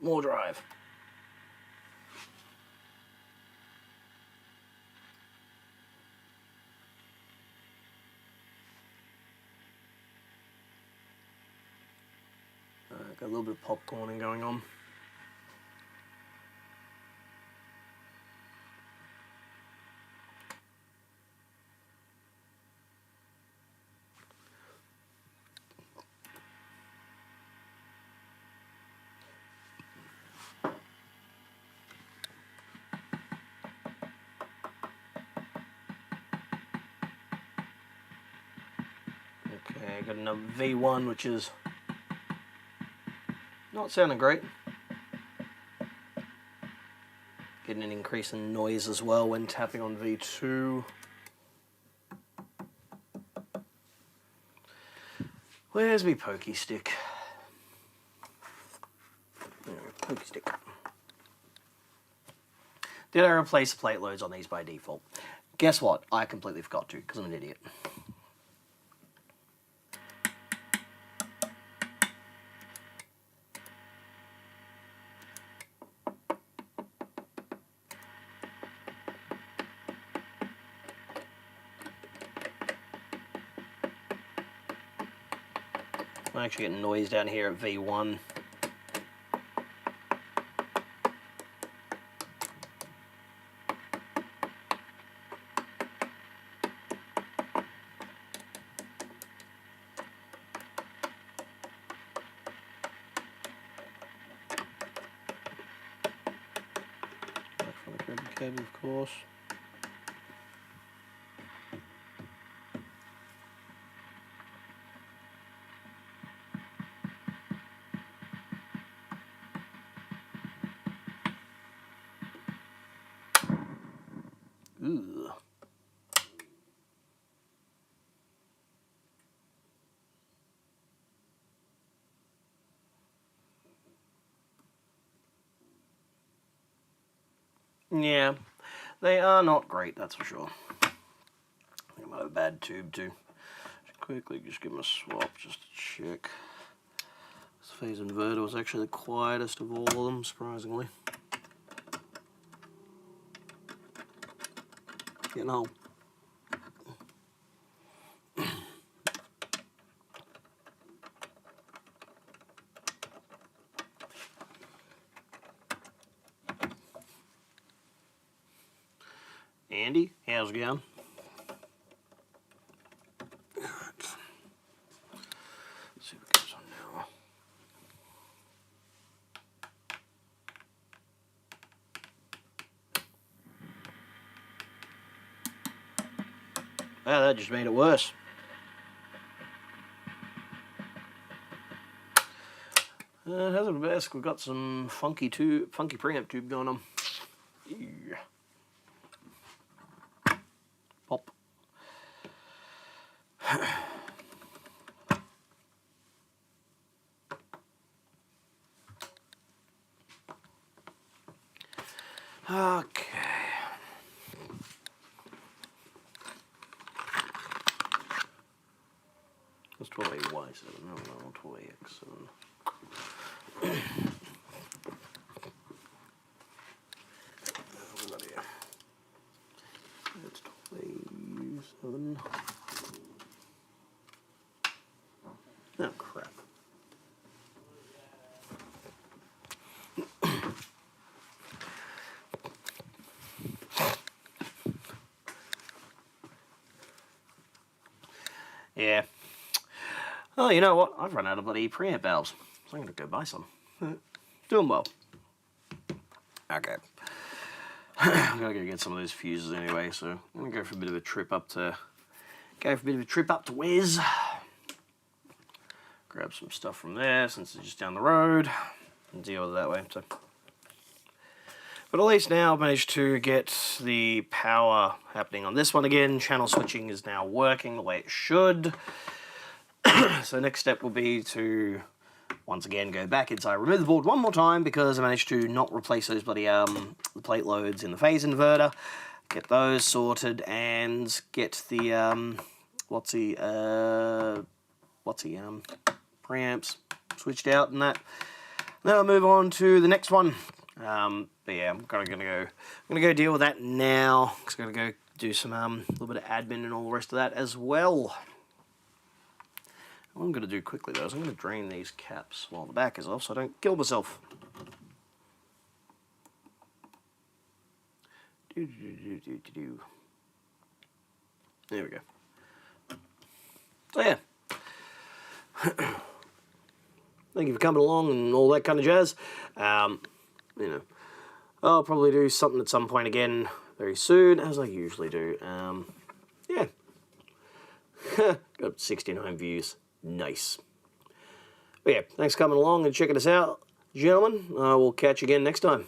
More drive. Got a little bit of popcorning going on. Okay, I got another V1, which is not sounding great. Getting an increase in noise as well when tapping on V2. Where's me pokey stick? Pokey stick. Did I replace the plate loads on these by default? Guess what? I completely forgot to, because I'm an idiot. I'm actually getting noise down here at V1. Back from the ribbon cable, of course. Ooh. Yeah, they are not great, that's for sure. I might have a bad tube too. Quickly just give them a swap just to check. This phase inverter was actually the quietest of all of them, surprisingly. Getting home. Andy, how's it going? Alright. Let's see what goes on now. Oh, that just made it worse. It hasn't been best. We've got some funky preamp tube going on. Yeah. Pop. Okay. That's 12AY7, no, 12AX7. What we got here? That's 12A7. Oh, crap. Yeah. Oh, you know what? I've run out of bloody preamp valves, so I'm going to go buy some. Doing well. Okay. I'm going to go get some of those fuses anyway, so I'm going to go for a bit of a trip up to... Wes. Grab some stuff from there, since it's just down the road, and deal with it that way. So. But at least now I've managed to get the power happening on this one again. Channel switching is now working the way it should. So next step will be to once again go back inside, remove the board one more time because I managed to not replace those bloody the plate loads in the phase inverter. Get those sorted and get the preamps switched out and that. Then I'll move on to the next one. But yeah, I'm gonna go deal with that now. Cause I'm gonna go do some little bit of admin and all the rest of that as well. What I'm going to do quickly though is I'm going to drain these caps while the back is off so I don't kill myself. There we go. So yeah. Thank you for coming along and all that kind of jazz. You know, I'll probably do something at some point again very soon, as I usually do. Yeah. Got 69 views. Nice. But yeah, thanks for coming along and checking us out, gentlemen. I will catch you again next time.